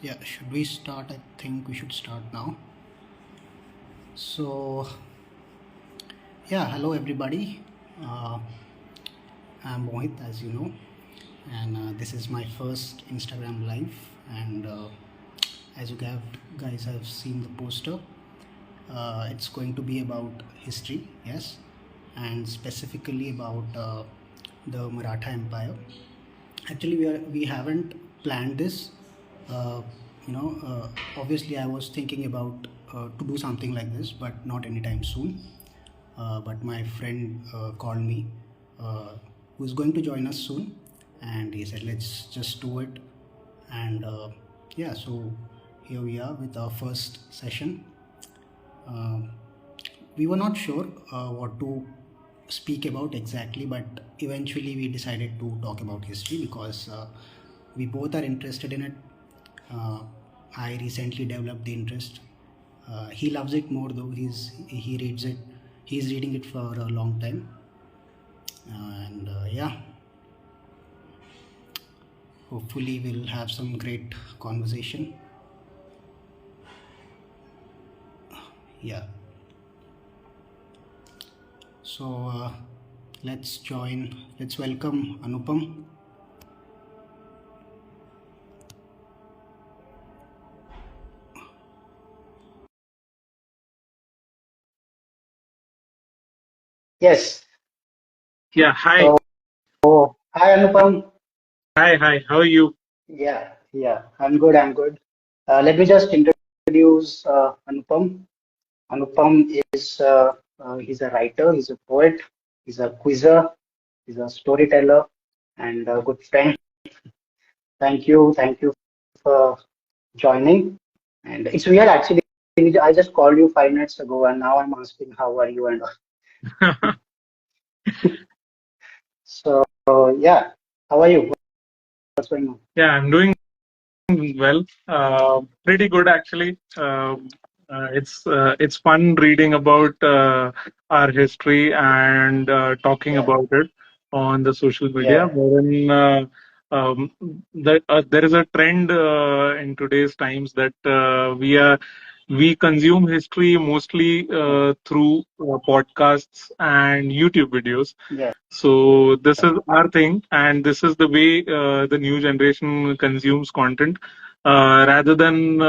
Yeah, should we start? I think we should start now. So, yeah, hello everybody. Uh, I'm Mohit, as you know, and this is my first Instagram live. And as you guys have seen the poster, it's going to be about history, yes, and specifically about the Maratha Empire. Actually, we haven't planned this. Uh, Obviously, I was thinking about to do something like this, but not anytime soon. But my friend called me, uh, who's going to join us soon, and he said, "Let's just do it." And yeah, so here we are with our first session. Um we were not sure what to speak about exactly, but eventually we decided to talk about history because we both are interested in it. Uh, I recently developed the interest. He loves it more though. He reads it. He's reading it for a long time, and yeah, hopefully we'll have some great conversation. Yeah. So let's join. Let's welcome Anupam. Yes. Yeah, hi. So, hi Anupam. Hi. How are you? Yeah. I'm good. I'm good. Let me just introduce Anupam. Anupam is he's a writer. He's a poet. He's a quizzer. He's a storyteller and a good friend. Thank you for joining. And it's weird actually. I just called you 5 minutes ago, and now I'm asking how are you and so yeah. How are you? What's going on? Yeah, I'm doing well. Pretty good actually. It's fun reading about our history and talking Yeah. about it on the social media. Yeah. Wherein um, there is a trend in today's times that we consume history mostly Yeah. through podcasts and YouTube videos. Yeah. So this is our thing, and this is the way the new generation consumes content, rather than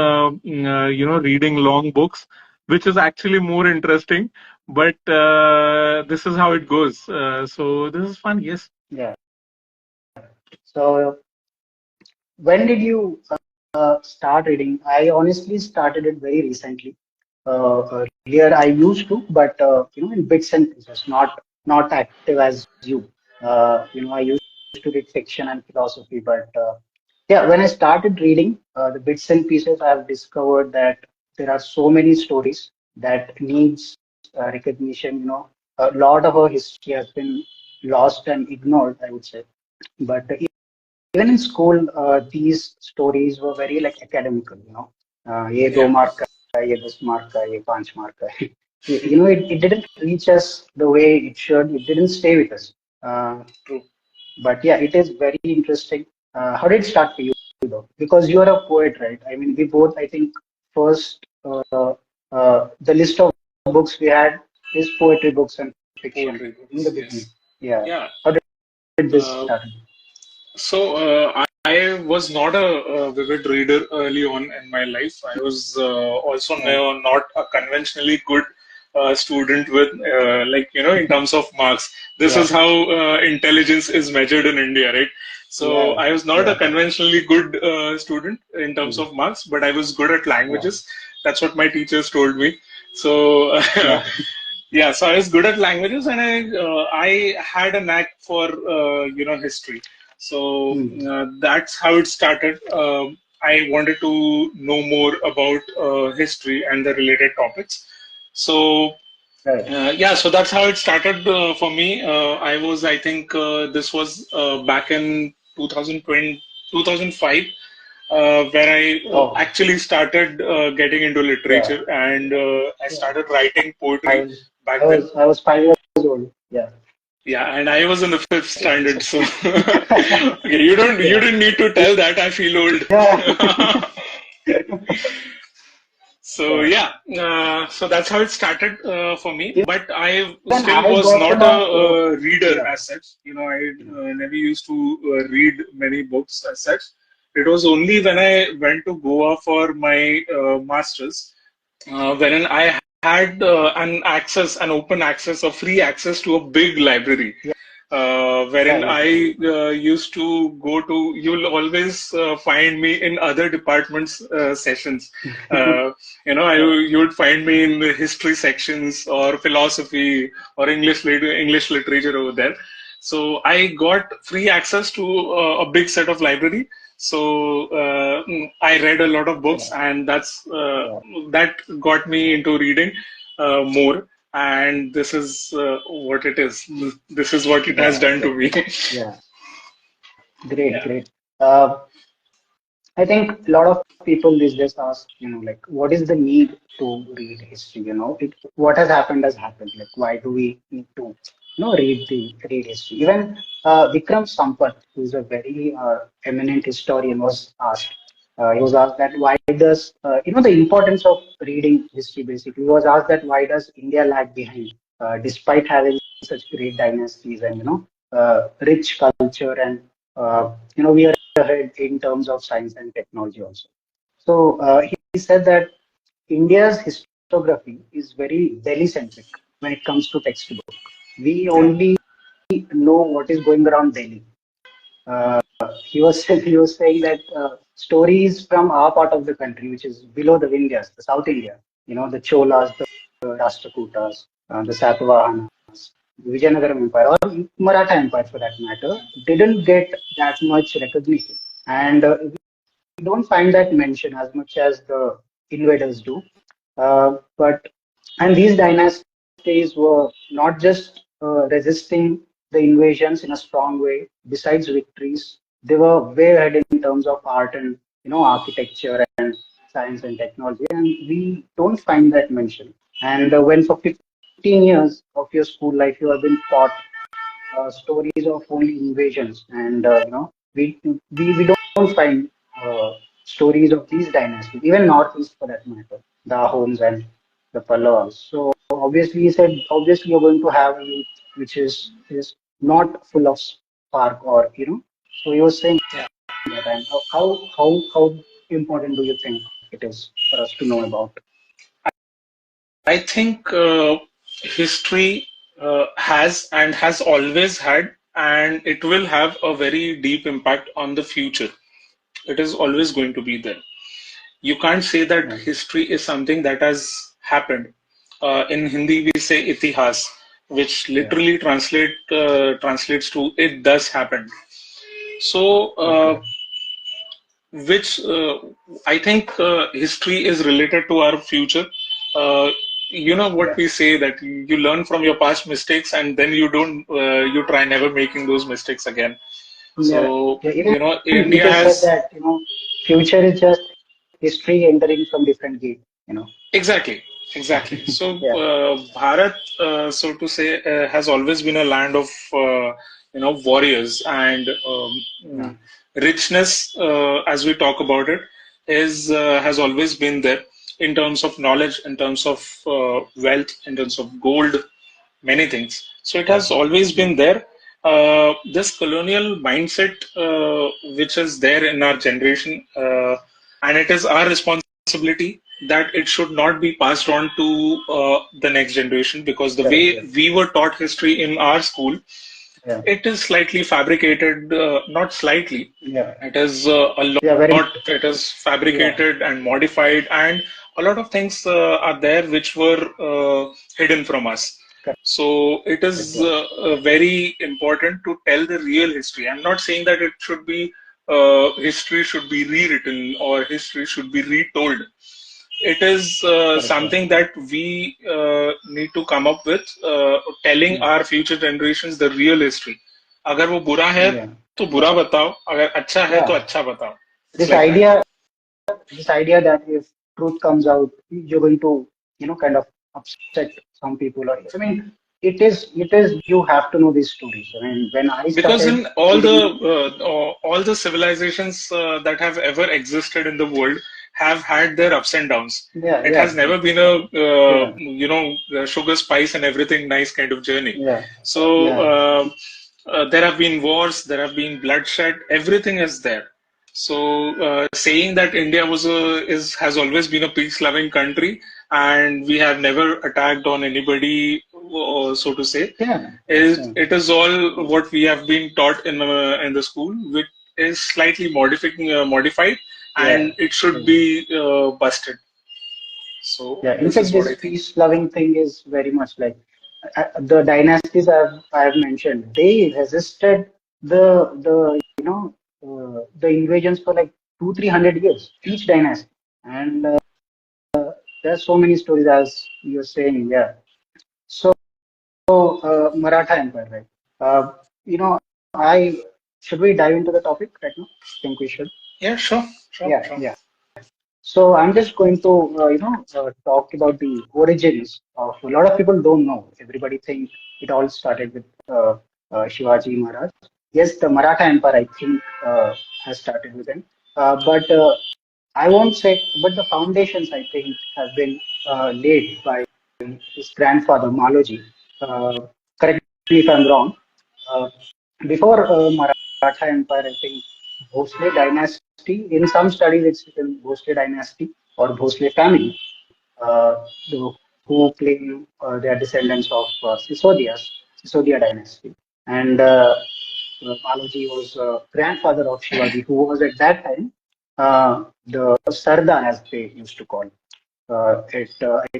reading long books, which is actually more interesting. But this is how it goes. So this is fun. Yes. Yeah. So, when did you start reading? I honestly started it very recently. Earlier, I used to, but in bits and pieces, not active as you. I used to read fiction and philosophy, but yeah, when I started reading the bits and pieces, I have discovered that there are so many stories that needs recognition. A lot of our history has been lost and ignored, I would say. But even in school, these stories were very like academical, ये दो Yeah. mark का है, ये 10 mark का है, ये 5 mark का है. It didn't reach us the way it should. It didn't stay with us. True. But yeah, it is very interesting. How did it start for you though? Because you are a poet, right? I mean, we both, I think, first the list of books we had is poetry books and fiction Poetry in the books. beginning. Yes. Yeah. Yeah. How did this Uh, start? I was not a vivid reader early on in my life. I was also Yeah. not a conventionally good student with, in terms of marks. This Yeah. is how intelligence is measured in India, right? So Yeah. I was not a Yeah. conventionally good student in terms Mm. of marks, but I was good at Yeah. languages. That's what my teachers told me. So Yeah. yeah, so I was good at languages, and I had a knack for history. So Mm. that's how it started. I wanted to know more about history and the related topics. So Right. yeah, so that's how it started for me. I think this was back in 2020, 2005, where I Oh, actually started getting into yeah. literature, and I Yeah. started writing I poetry was I back then. was I was 5 years old. Yeah. Yeah, and I was in the fifth standard, so So, okay, you yeah. didn't need to tell that. I feel old. Yeah. So Yeah. yeah, so that's how it started for me. But I Even still I was got to not a, know. reader Yeah. as such. I never used to read many books as such. It was only when I went to Goa for my masters, wherein I had an open access or free access to a big library, Yeah. wherein Yeah. I used to go to. You'll always find me in other departments' sessions. Uh, Yeah. you would find me in the history sections or philosophy or English literature over there. So I got free access to a big set of library. So I read a lot of books, Yeah. and Yeah. that got me into reading more. And this is what it is. This is what it has Yeah. done to me. Yeah. Great. Yeah. Great. Uh, I think a lot of people these days ask, like, what is the need to read history? What has happened. Like, why do we need to, read history? Even Vikram Sampath, who's a very eminent historian, was asked. He was asked that why does, the importance of reading history. Basically, he was asked that why does India lag behind, despite having such great dynasties and rich culture and we are ahead in terms of science and technology also. So he said that India's historiography is very Delhi centric when it comes to textbook. We Yeah. only know what is going around Delhi. He was saying that stories from our part of the country, which is below the Vindhyas, the South India, the Cholas, the Rashtrakutas, the Satavahanas, Vijayanagara Empire, or Maratha Empire for that matter, didn't get that much recognition. And we don't find that mention as much as the invaders do. But and these dynasties were not just resisting the invasions in a strong way. Besides victories, they were way ahead in terms of art and architecture and science and technology. And we don't find that mention. And when for 15 years of your school life you have been taught stories of only invasions, and we don't find stories of these dynasties, even northeast for that matter, the Ahoms and the Pallavas. So obviously, he said, obviously you're going to have a youth which is not full of spark, or So he was saying that, and how important do you think it is for us to know about? I think history has always had, and it will have a very deep impact on the future. It is always going to be there. You can't say that Yeah, history is something that has happened. In Hindi, we say itihas, which yeah, literally translates to it does happen. So, okay, which I think history is related to our future. Uh, you know what yeah, we say, that you learn from your past mistakes, and then you try never making those mistakes again. yeah, So, yeah. Even India it is said has. that future is just history entering from different gate. Exactly, exactly. So, Yeah, Bharat, so to say, has always been a land of warriors, and yeah, richness, as we talk about it, is has always been there in terms of knowledge, in terms of wealth, in terms of gold, many things. So it yeah, has always been there. This colonial mindset, which is there in our generation, and it is our responsibility that it should not be passed on to the next generation, because the correct, way yeah, we were taught history in our school, yeah, it is slightly fabricated, not slightly, yeah, it is a yeah, lot, very, it is yeah, fabricated and modified, and a lot of things are there which were hidden from us. correct, So it is yeah, very important to tell the real history. I'm not saying that it should be history should be rewritten or history should be retold. It is correct, yeah, something that we need to come up with, telling yeah, our future generations the real history. अगर वो बुरा है yeah, तो बुरा बताओ, अगर अच्छा है तो yeah. अच्छा बताओ. It's This like that. idea, this idea that if truth comes out, you're going to, kind of upset some people. Or I mean, it is. You have to know these stories. I mean, when I Because started in all the reading, civilizations that have ever existed in the world have had their ups and downs. Yeah, It yeah, has never been a yeah, sugar, spice, and everything nice kind of journey. yeah, So yeah, there have been wars, there have been bloodshed, everything is there. So saying that India has always been a peace-loving country and we have never attacked on anybody, so to say, yeah, is yeah, it is all what we have been taught in the school, which is slightly modified, yeah. and it should Yeah. be busted. So Yeah, in this fact, is what this I think. peace-loving thing is very much like the dynasties I have mentioned. They resisted the invasions for like 200-300 years, each dynasty, and there are so many stories as you're saying. Yeah, so Maratha Empire, right? You know, I should we dive into the topic right now? Think we should. Yeah, sure, sure, Yeah, sure. yeah. So I'm just going to, talk about the origins of. A lot of people don't know. Everybody think it all started with Shivaji Maharaj. Yes, the Maratha Empire, I think, has started with him. But I won't say. But the foundations, I think, have been laid by his grandfather Maloji. Uh, Correct me if I'm wrong. Uh, Before Maratha Empire, I think Bhosle dynasty. In some studies, it's written Bhosle dynasty or Bhosle family, who claim they are descendants of Sisodia dynasty. And Balaji was grandfather of Shivaji, who was at that time the Sardar, as they used to call I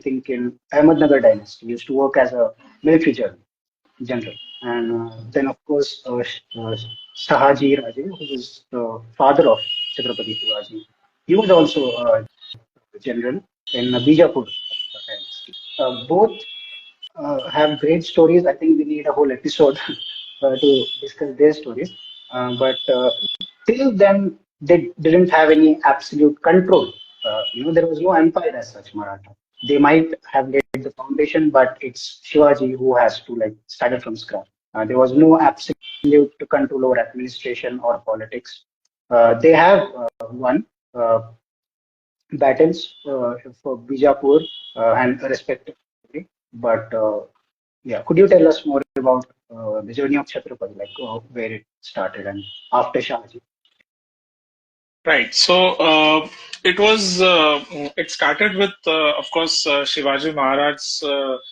think in Ahmednagar dynasty, used to work as a military general. And then, of course, Sahaji Raje, who was the father of Chhatrapati Shivaji, he was also a general in Bijapur dynasty. Both have great stories. I think we need a whole episode to discuss their stories. But till then, they didn't have any absolute control. There was no empire as such, Maratha. They might have laid the foundation, but it's Shivaji who has to like start it from scratch. There was no absolute control over administration or politics. They have won uh, battles for Bijapur and respectively, but yeah, could you tell us more about the journey of Chhatrapati, like where it started and after Shahji? Right. So it started with, of course, Shivaji Maharaj's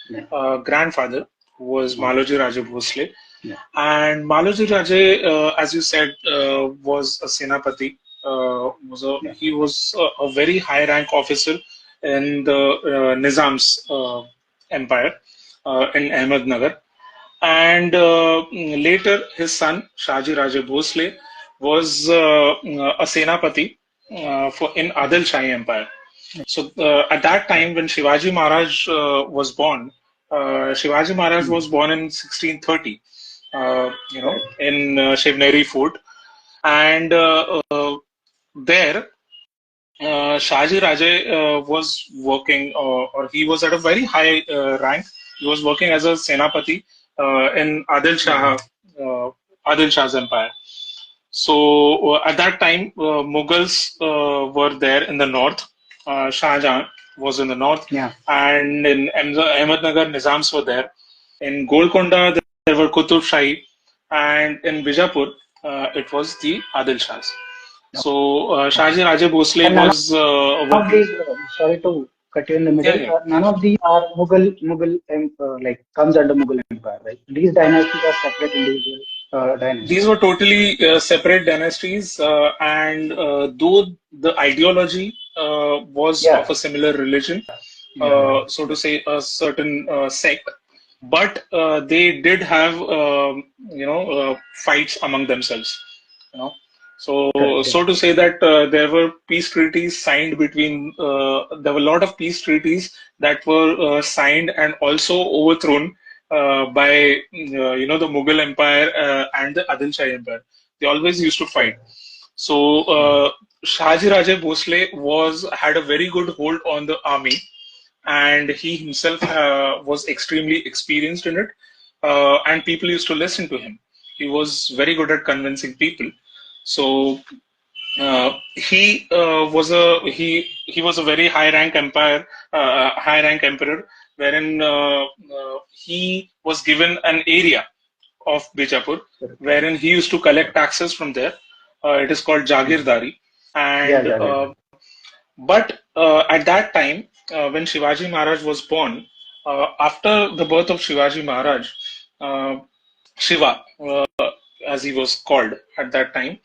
Yeah, grandfather, who was yeah, Maloji Raje Bhosle. yeah, And Maloji Raje, as you said, was a Senapati. yeah, He was a very high rank officer in the Nizam's empire in Ahmednagar. And later, his son Shaji Raje Bhosle was a Senapati in Adil Shahi Empire. So at that time, when Shivaji Maharaj was born, Shivaji Maharaj mm, was born in 1630. correct. In Shivneri Fort, and there Shaji Raje was working, or he was at a very high rank. He was working as a Senapati in Yeah, Adil Shah's empire. So at that time, Mughals were there in the north. Shah Jahan was in the north, yeah, and in Ahmednagar, Nizams were there. In Golconda, there were Qutub Shahi, and in Bijapur, it was the Adil Shahs. So okay. Shaji Raje Bhosle And none was of working. these, sorry to cut you in the Yeah, middle, yeah. none of these are Mughal, like comes under Mughal Empire, right? These dynasties are separate individual These dynasties. were totally separate dynasties, and though the ideology was of Yeah, a similar religion, yeah, so to yeah. say, a certain sect, but they did have, fights among themselves. You know, so Correct. Yeah, so to say that there were peace treaties signed between. There were a lot of peace treaties that were signed and also overthrown by the Mughal Empire and the Adil Shahi Empire. They always used to fight. correct. So Yeah, Shahaji Raje Bhosle had a very good hold on the army, and he himself was extremely experienced in it, and people used to listen to him. He was very good at convincing people. So he was a very high rank emperor, wherein he was given an area of Bijapur, Correct. wherein he used to collect taxes from there. It is called Jagirdari, Yeah, and Jagat. but at that time, when Shivaji Maharaj was born, after the birth of Shivaji Maharaj, uh, Shiva, as he was called at that time,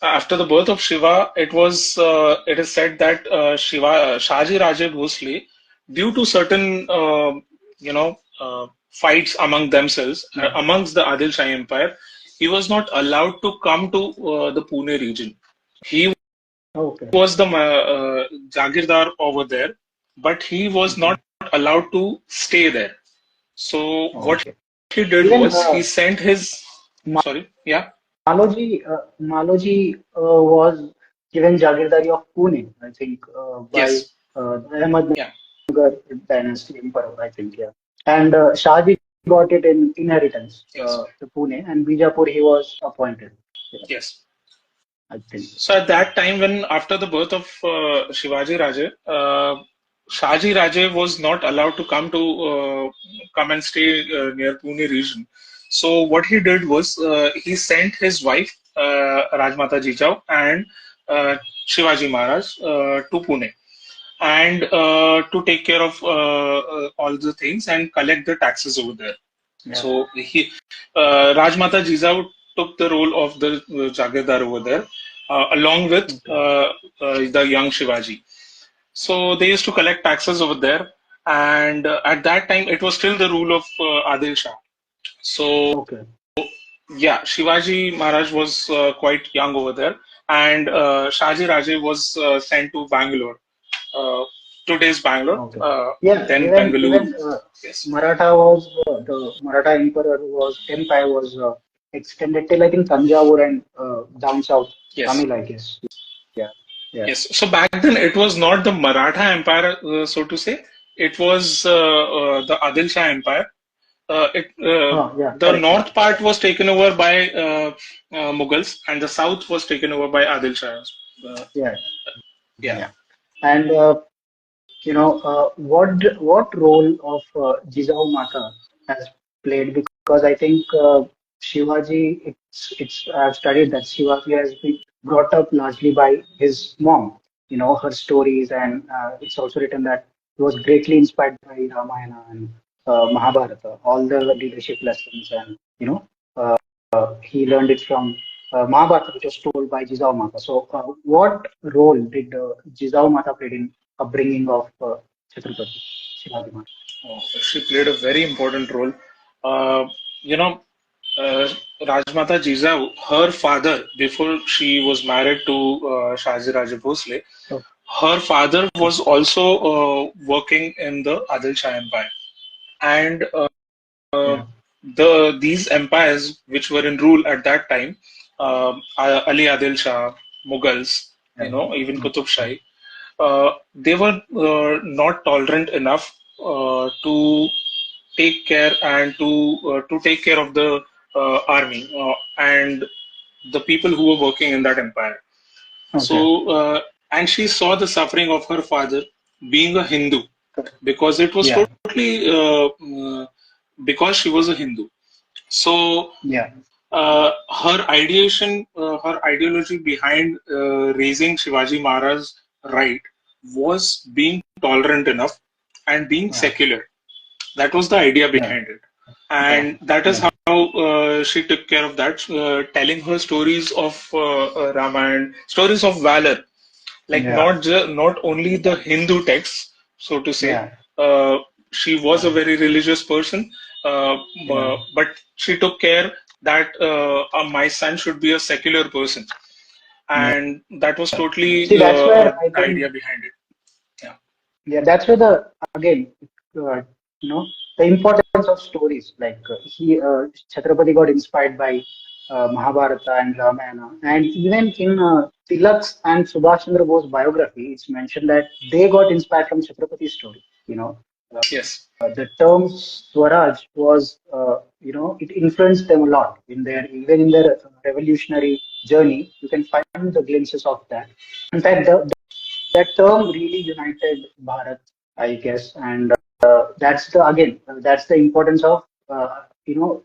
after the birth of Shiva, it is said that Shaji Raje Bhosle, due to certain fights among themselves, Yeah. amongst the Adil Shah Empire, he was not allowed to come to the Pune region. He Okay. was the Jagirdar over there, but he was Okay. not allowed to stay there. So what Okay. he did Even was he sent his sorry, yeah, Maloji was given Jagirdari of Pune, I think, by yes, the Ahmednagar yeah, dynasty emperor, I think, yeah. And Shahji got it in inheritance, yes, to Pune, and Bijapur he was appointed. Yeah, yes. I think. So at that time, when after the birth of Shivaji Raje, Shaji Raje was not allowed to come and stay near Pune region. So what he did was he sent his wife Rajmata Jijau and uh, Shivaji Maharaj to Pune and to take care of all the things and collect the taxes over there. Yeah. So Rajmata Jijau took the role of the Jagirdar over there, along with Okay. the young Shivaji. So they used to collect taxes over there, and at that time it was still the rule of Adil Shah. So Okay. yeah, Shivaji Maharaj was quite young over there, and Shaji Raje was sent to Bangalore, uh, today's Bangalore, Okay. Yeah. then Bengaluru. Even Yes, Maratha was the Maratha emperor was empire was extended till I think Tanjavur and down south yes. Tamil, I guess. Yeah. Yeah. Yes. So back then it was not the Maratha Empire, so to say. It was the Adil Shah Empire. Yeah. The Correct. Correct. north part was taken over by Mughals, and the south was taken over by Adil Shah. Uh, Yeah. yeah. Yeah. And what role of Jijau Mata has played? Because I think Shivaji, it's I've studied that Shivaji has been brought up largely by his mom. Her stories, and it's also written that he was greatly inspired by Ramayana and Mahabharata, all the leadership lessons, and he learned it from Mahabharata, which was told by Jijau Mata. So, what role did Jijau Mata play in upbringing of Chhatrapati Shivaji Maharaj? Oh, she played a very important role. Uh, you know, uh, Rajmata Jijau, her father, before she was married to Shaji Raje Bhosle, Oh, her father was also working in the Adil Shah Empire. And yeah, these empires which were in rule at that time, Ali Adil Shah, Mughals, yeah, even mm, Qutub Shahi, they were not tolerant enough to take care and to take care of the army and the people who were working in that empire. okay, So, and she saw the suffering of her father being a Hindu because it was yeah, totally because she was a Hindu. So, yeah, her ideology behind raising Shivaji Maharaj right was being tolerant enough and being yeah, secular. That was the idea yeah, behind it. yeah, And that is yeah, how she took care of that, telling her stories of Ramayana, stories of valor, like yeah, not only the Hindu texts, so to say. yeah, Uh, she was a yeah, very religious person, yeah, but she took care that my son should be a secular person, yeah. and that was totally See, that's where I the think, idea behind it. Yeah. yeah, that's where again, the importance of stories. Like Chhatrapati got inspired by Mahabharata and Ramayana, and even in Tilak's and Subhash Chandra Bose biography, it's mentioned that they got inspired from Chhatrapati's story. Yes. The term Swaraj was, it influenced them a lot in their even in their revolutionary. journey, you can find the glimpses of that. In fact, that term really united Bharat, I guess, and that's the again that's the importance of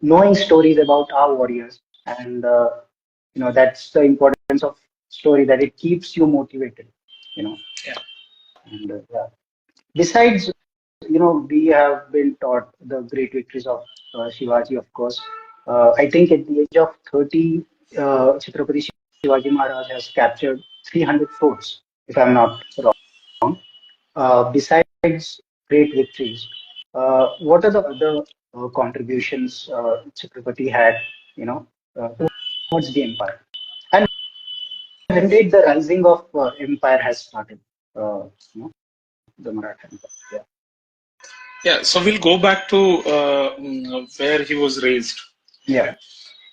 knowing stories about our warriors, and that's the importance of story, that it keeps you motivated, you know. Yeah. And yeah. Besides, we have been taught the great victories of Shivaji, of course. I think at the age of 30, Chhatrapati Shivaji Maharaj has captured 300 forts, if I'm not wrong. Besides great victories, what are the other contributions Chhatrapati had, you know, towards the empire? And when did the rising of empire has started? You know, the Maratha Empire. Yeah. Yeah, so we'll go back to where he was raised. Yeah.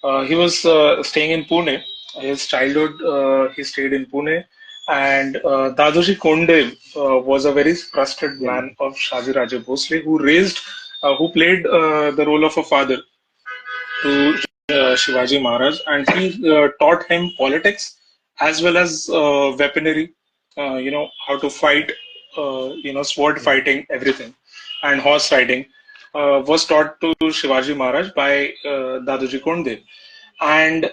Okay. He was staying in Pune. His childhood, he stayed in Pune, and Dadoji Kondev was a very trusted Yeah. man of Shaji Raje Bhosle, who played the role of a father to Shivaji Maharaj, and he taught him politics as well as weaponry, how to fight, sword Yeah. fighting, everything, and horse riding was taught to Shivaji Maharaj by Dadoji Kondev. And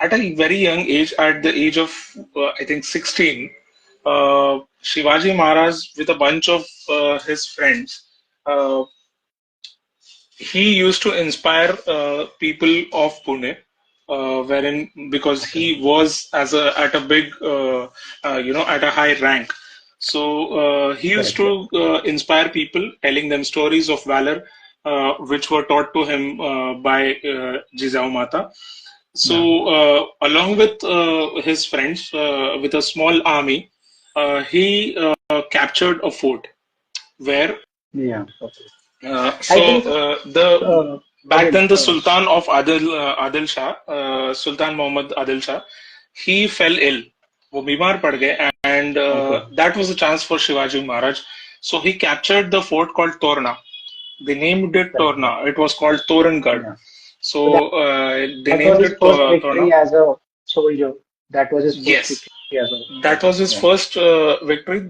at a very young age, at the age of I think 16, Shivaji Maharaj with a bunch of his friends, uh, he used to inspire people of Pune, wherein because Okay. he was at a big, at a high rank. So he used Correct. Yeah. to inspire people, telling them stories of valor, which were taught to him by Jizao Mata. So, Yeah. along with his friends, with a small army, he captured a fort where Yeah. Okay. I so think the back again. then the Sultan of Adil Shah, Sultan Muhammad Adil Shah, he fell ill. वो बीमार पड़ गए, and Okay. that was a chance for Shivaji Maharaj. So he captured the fort called Torna. They named it Correct. Yeah. Torna. It was called Torangad. Yeah. So So they that was named his it first Torna. victory as a soldier. That was his first Yes, victory as a that soldier. was his Yeah. first victory.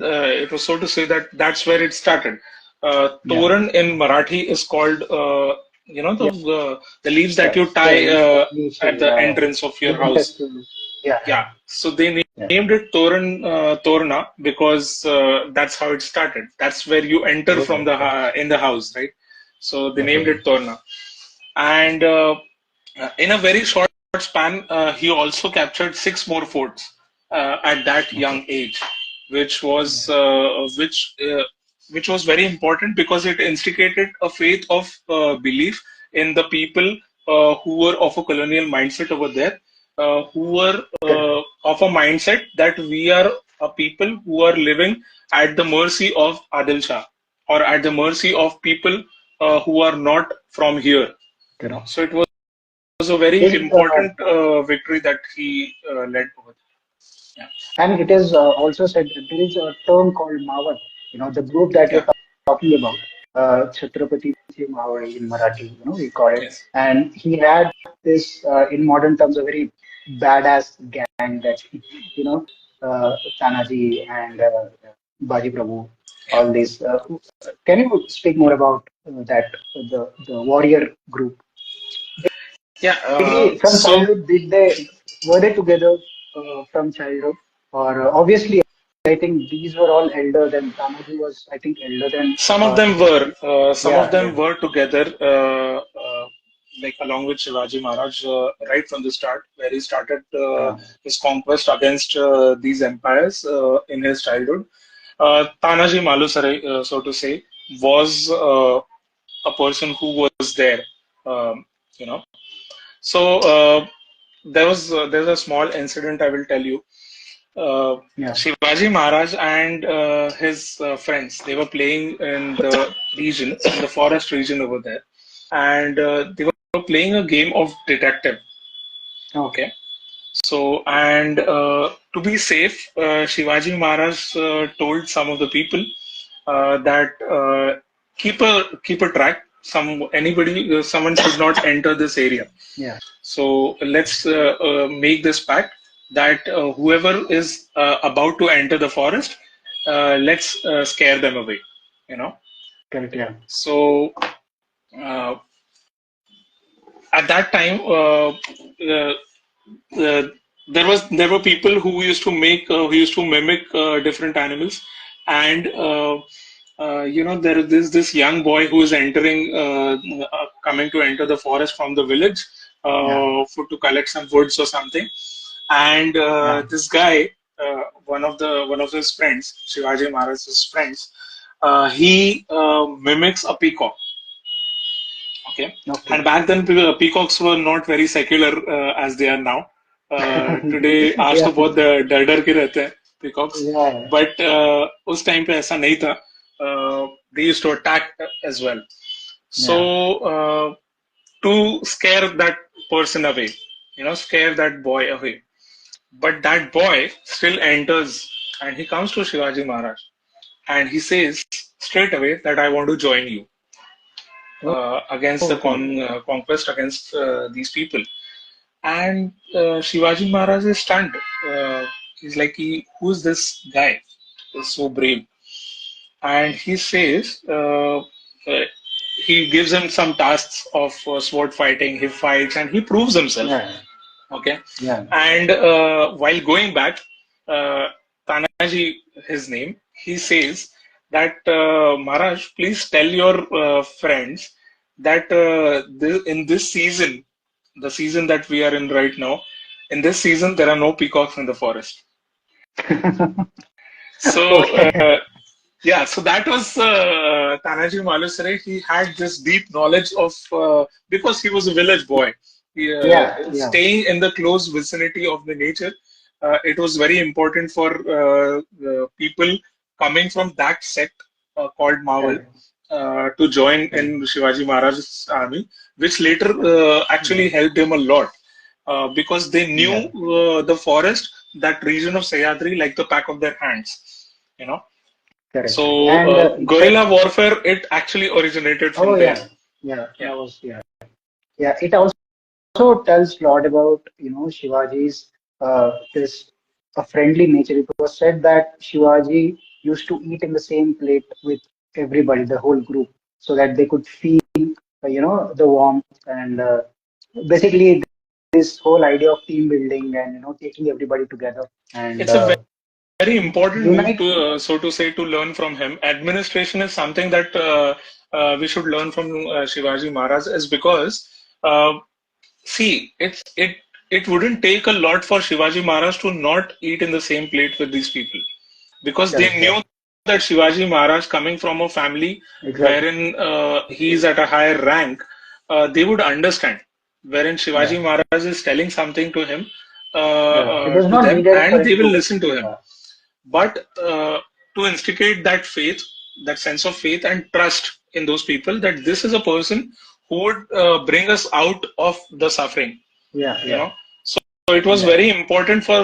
It was so to say that that's where it started. Yeah. Toran in Marathi is called, Yeah. the leaves that you tie at the Yeah. entrance of your Given house. us to. Yeah. Yeah, so they Yeah. named it Torna because that's how it started. That's where you enter from Okay. the Okay. in the house, right? So they named Okay. it Torna, and in a very short span, he also captured six more forts at that Okay. young age, which Yeah. was which was very important because it instigated a faith of belief in the people who were of a colonial mindset over there, who were Correct. of a mindset that we are a people who are living at the mercy of Adil Shah, or at the mercy of people who are not from here. Correct. So it was a very Is important victory that he led over there. And it is also said that there is a term called Mawat, the group that Yeah, you're talking about, Chhatrapati Mawat in Marathi, we call yeah, it. yes, And he had this, in modern terms, a very badass gang that, Tanaji and Baji Prabhu, all these. Can you speak more about that, the warrior group? yeah. Did he, from So childhood, were they together from childhood? Or obviously, I think these were all elder than Tanaji was, I think, elder than Chhatrapati. some of Yeah, them yeah, were together, like along with Shivaji Maharaj, right from the start, where he started uh, his conquest against these empires in his childhood. Tanaji Malusarai, so to say, was a person who was there, um, you know. So there's a small incident I will tell you. Uh, yeah, Shivaji Maharaj and his friends, they were playing in the region, in the forest region over there, and they were playing a game of detective. okay, Okay, so and to be safe, Shivaji Maharaj told some of the people that keep a track. someone should not enter this area. Yeah. So let's make this pact that whoever is about to enter the forest, let's scare them away. You know. Correct. Yeah. So uh, at that time, uh, uh, there were people who used to mimic different animals, and there is this young boy who is coming to enter the forest from the village Yeah. to collect some woods or something, and Yeah. this guy, one of his friends, Shivaji Maharaj's friends, he mimics a peacock. Okay, and Okay. back then peacocks were not very secular as they are now. Today आज Yeah. तो बहुत डर डर के रहते हैं peacocks, Yeah. but उस time पे ऐसा नहीं था. They used to attack as well. So Yeah. to scare that person away, scare that boy away. But that boy still enters and he comes to Shivaji Maharaj and he says straight away that I want to join you against the Okay. conquest against these people. And Shivaji Maharaj is stunned. He's like, who's this guy? He's so brave. And he says, he gives him some tasks of sword fighting. He fights and he proves himself. Yeah. Okay. Yeah. And while going back, Tanaji, his name, he says that Maharaj, please tell your friends that in this season, the season that we are in right now, in this season there are no peacocks in the forest. So Okay. yeah, so that was Tanaji Malusare. He had this deep knowledge of because he was a village boy. Yeah. Yeah. Staying in the close vicinity of the nature, it was very important for people coming from that sect called Mawal Correct. to join Correct. in Shivaji Maharaj's army, which later actually Yeah. helped him a lot because they knew Yeah. the forest, that region of Sahyadri, like the back of their hands. You know, Correct. so And in fact, guerrilla warfare, it actually originated oh from there. yeah. Yeah. Yeah. That was yeah. Yeah. It also tells a lot about Shivaji's this a friendly nature. It was said that Shivaji used to eat in the same plate with everybody, the whole group, so that they could feel the warmth and basically this whole idea of team building and taking everybody together and It's a very important move unite. to, so to say, to learn from him. Administration is something that we should learn from Shivaji Maharaj, is because uh, see, it wouldn't take a lot for Shivaji Maharaj to not eat in the same plate with these people, because they Correct. knew Yeah. that Shivaji Maharaj, coming from a family Exactly. wherein he is at a higher rank, they would understand. Wherein Yeah. Shivaji Maharaj is telling something to him, Yeah. It was to not them, needed for and they him will to. listen to him. Yeah. But to instigate that faith, that sense of faith and trust in those people, that this is a person who would bring us out of the suffering, Yeah. you Yeah. know. So it was Yeah. very important for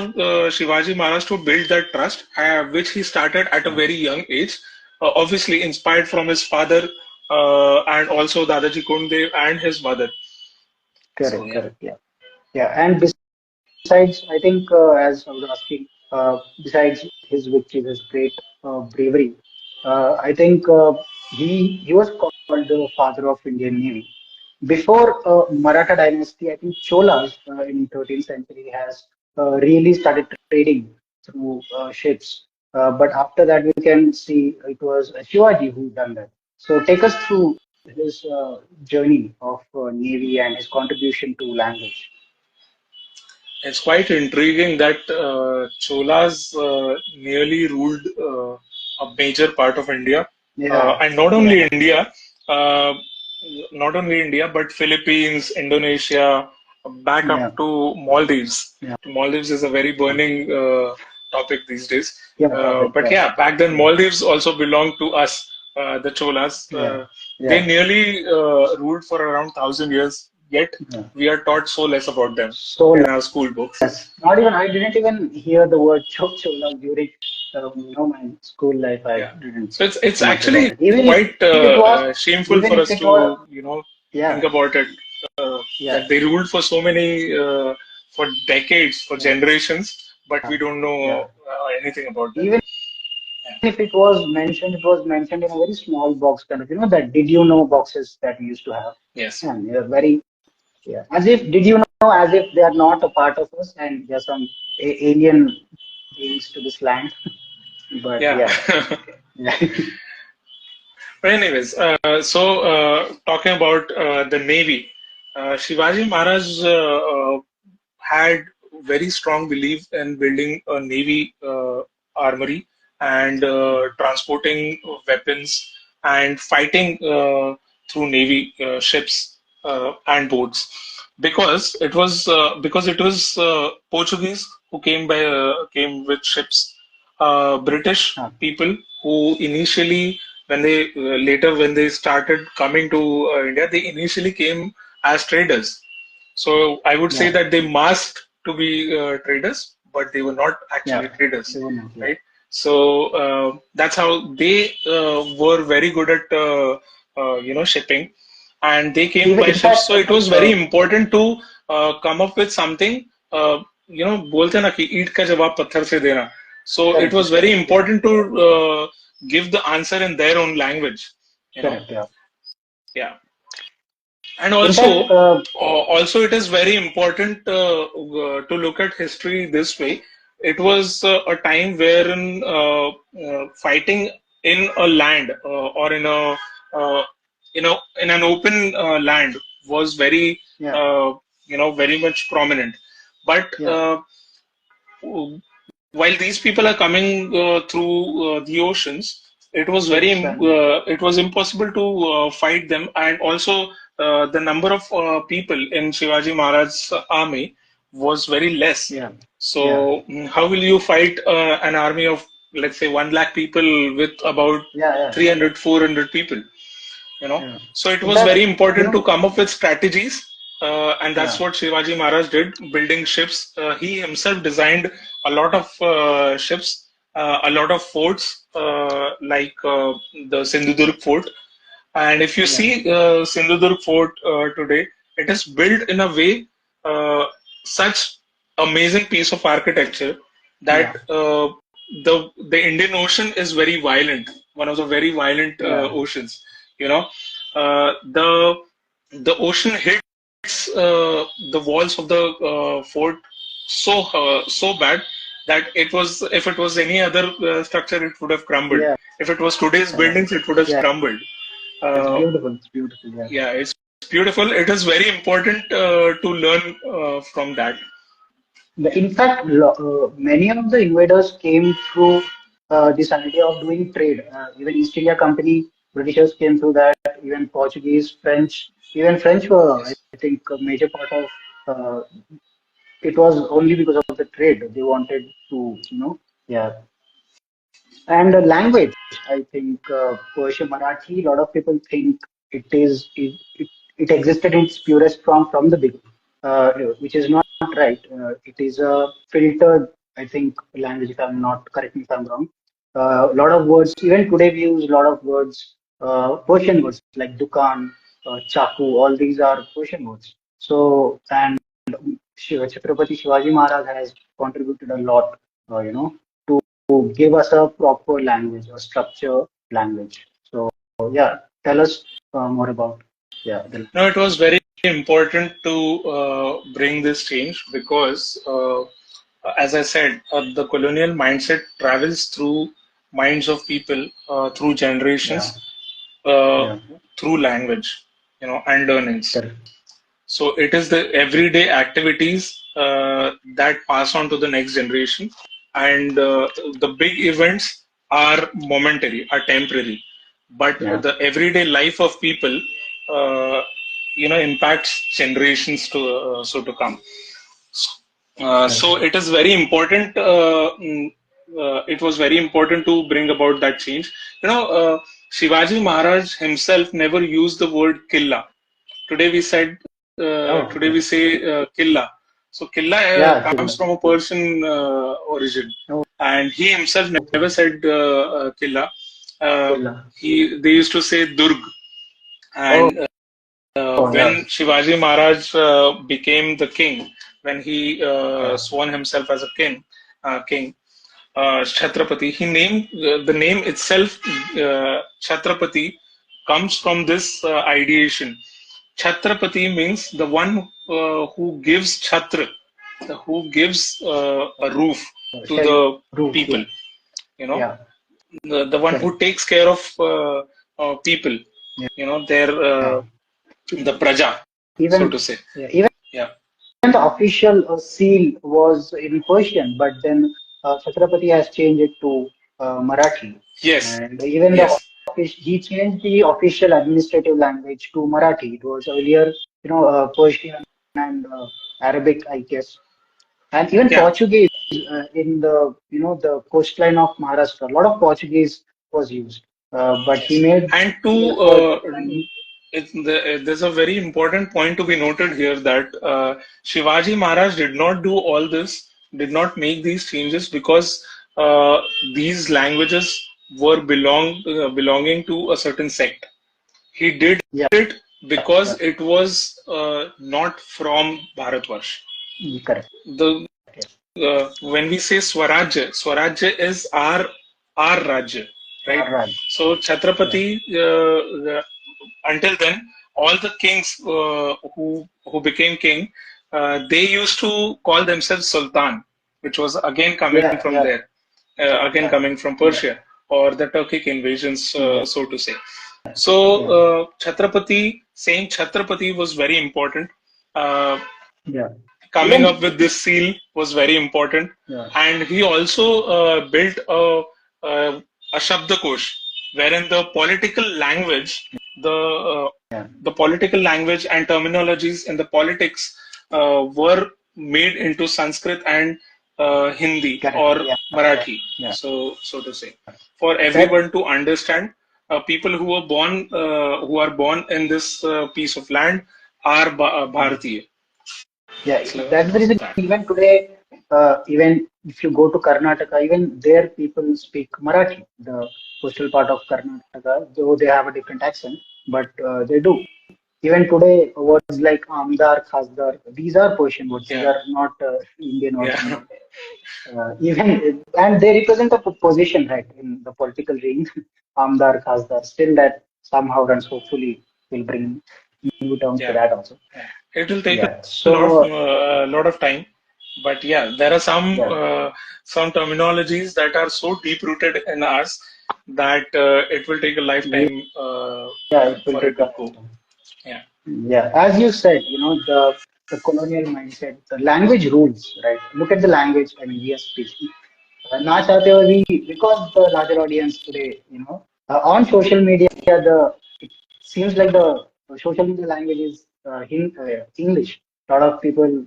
Shivaji Maharaj to build that trust, which he started at a Yeah. very young age, obviously inspired from his father and also Dadaji Kundev and his mother. So Correct. yeah, Correct. Yeah. Yeah. And besides, I think as I was asking, besides his victories, his great bravery, I think he was called the father of Indian Navy. Before Maratha dynasty, I think Cholas in 13th century has really started trading through ships. But after that, we can see it was Shivaji who done that. So take us through his journey of Navy and his contribution to language. it's quite intriguing that Cholas nearly ruled a major part of India, Yeah, and not yeah, only India, uh, but Philippines, Indonesia, back up yeah, to Maldives. yeah, Maldives is a very burning topic these days. yeah, topic, But yeah, yeah, back then yeah, Maldives also belonged to us, the Cholas. yeah, They yeah, nearly ruled for around 1,000 years. yet Yeah. we are taught so less about them So in our school books. less. Not even I didn't even hear the word chola during my school life. I Yeah. didn't So it's know much about actually it. Even if quite it was, shameful even for if us it was, to, think yeah, about it, yeah, that they ruled for so many, for decades, for yeah, generations, but we don't yeah. know anything about them. Even if it was mentioned in a very small box kind of, that did you know boxes that we used to have. Yes. And they're very, yeah, as if, did you know, as if they are not a part of us and they're some alien beings to this land. But Yeah. yeah, yeah, But anyways, talking about the Navy, Shivaji Maharaj had very strong belief in building a navy armory and transporting weapons and fighting through navy ships and boats because it was Portuguese who came with ships, British uh, people who initially when they started coming to India, they initially came as traders. So I would say yeah, that they masked to be traders, but they were not actually yeah. traders, They were not, yeah. right? So that's how they were very good at shipping, and they came Even by in ships. fact, So it was very important to come up with something. बोलते ना कि ईंट का जवाब पत्थर से देना. So it was very correct, yeah, important to give the answer in their own language. You know, correct, yeah. yeah. And In fact, also it is very important to look at history this way. It was a time wherein fighting in a land or uh, in an open land was very yeah, very much prominent. But yeah, while these people are coming through the oceans, ships and it was impossible to fight them, and also the number of people in Shivaji Maharaj's army was very less. yeah, yeah, So how will you fight an army of, let's say, 1 lakh people with about yeah, yeah, 300, 400 people? yeah. So it In was very fact, important to come up with strategies, and that's yeah, what Shivaji Maharaj did, building ships. He himself designed a lot of ships, a lot of forts, like the Sindhudurg fort. And if you yeah, see Sindhudurg fort today, it is built in a way, such amazing piece of architecture that yeah, the Indian Ocean is very violent, one of the very violent yeah, oceans. You know, the ocean hits the walls of the fort so bad that it was if it was any other structure, it would have crumbled. yeah, If it was today's yeah. buildings, it would have Yeah, crumbled. it's Uh, beautiful. It's beautiful. Yeah. yeah, it's beautiful. It is very important to learn from that. In fact, many of the invaders came through this idea of doing trade. Even East India Company, Britishers came through that. Even Portuguese, French, even French were, I think, a major part of. Uh, it was only because of the trade they wanted to, yeah. And language, I think Persian Marathi. A lot of people think it existed in its purest form from the beginning, which is not right. It is a filtered, I think, language. If I'm not correct me if I'm wrong. A lot of words, even today we use a lot of words, Persian words like dukan, chaku. All these are Persian words. So and Chhatrapati Shivaji Maharaj has contributed a lot, to give us a proper language or structure language. So yeah, tell us more about the No, it was very important to bring this change because, as I said, the colonial mindset travels through minds of people, through yeah, generations, uh, yeah, through language, and learnings. correct, So it is the everyday activities that pass on to the next generation, and the big events are momentary, are temporary, but yeah, the everyday life of people, uh, impacts generations to come. So correct, it is very important. It was very important to bring about that change. Shivaji Maharaj himself never used the word killa. Today we said today we say Killa. So Killa comes from a Persian origin, and he himself never said Killa. They used to say Durg, and when Shivaji Maharaj became the king, when he sworn himself as a king, Chhatrapati, he named the name itself. Chhatrapati comes from this ideation. Chhatrapati means the one who gives chhatra, who gives a roof to the people. You know, the one who takes care of people. You know, their the praja, so to say. Even the official seal was in Persian, but then Chhatrapati has changed it to Marathi. Yes. And even he changed the official administrative language to Marathi. It was earlier, Persian and Arabic, I guess, and even Portuguese in the coastline of Maharashtra. A lot of Portuguese was used, but he made and there's a very important point to be noted here that Shivaji Maharaj did not do all this, did not make these changes because these languages were belonging to a certain sect. He did it because it was not from Bharatvarsh. Correct. When we say Swaraj is our Rajya, right? So Chhatrapati, until then, all the kings who became king, they used to call themselves Sultan, which was again coming from there, again coming from Persia or the Turkic invasions, so to say. So Chhatrapati, saying Chhatrapati was very important. Coming up with this seal was very important, and he also built a Shabdakosh, wherein the political language, the political language and terminologies in the politics were made into Sanskrit and Hindi or Marathi, so to say, for everyone to understand. People who are born in this piece of land are Bharatiya. Yeah, that's the reason. Even today, even if you go to Karnataka, even there people speak Marathi, the coastal part of Karnataka, though they have a different accent, but they do. Even today, words like Amdar, Khasdar, these are Persian words. These are not Indian words. Even and they represent a position, right, in the political ring. Amdar, Khasdar. Still, that somehow runs. Hopefully, will bring new terms to that also. It will take a lot of time, but there are some terminologies that are so deep rooted in us that it will take a lifetime for it to go. Yeah, as you said, the colonial mindset, the language rules, right? Look at the language. I mean, we are speaking. Not because the larger audience today, on social media, it seems like the social media language is English. A lot of people,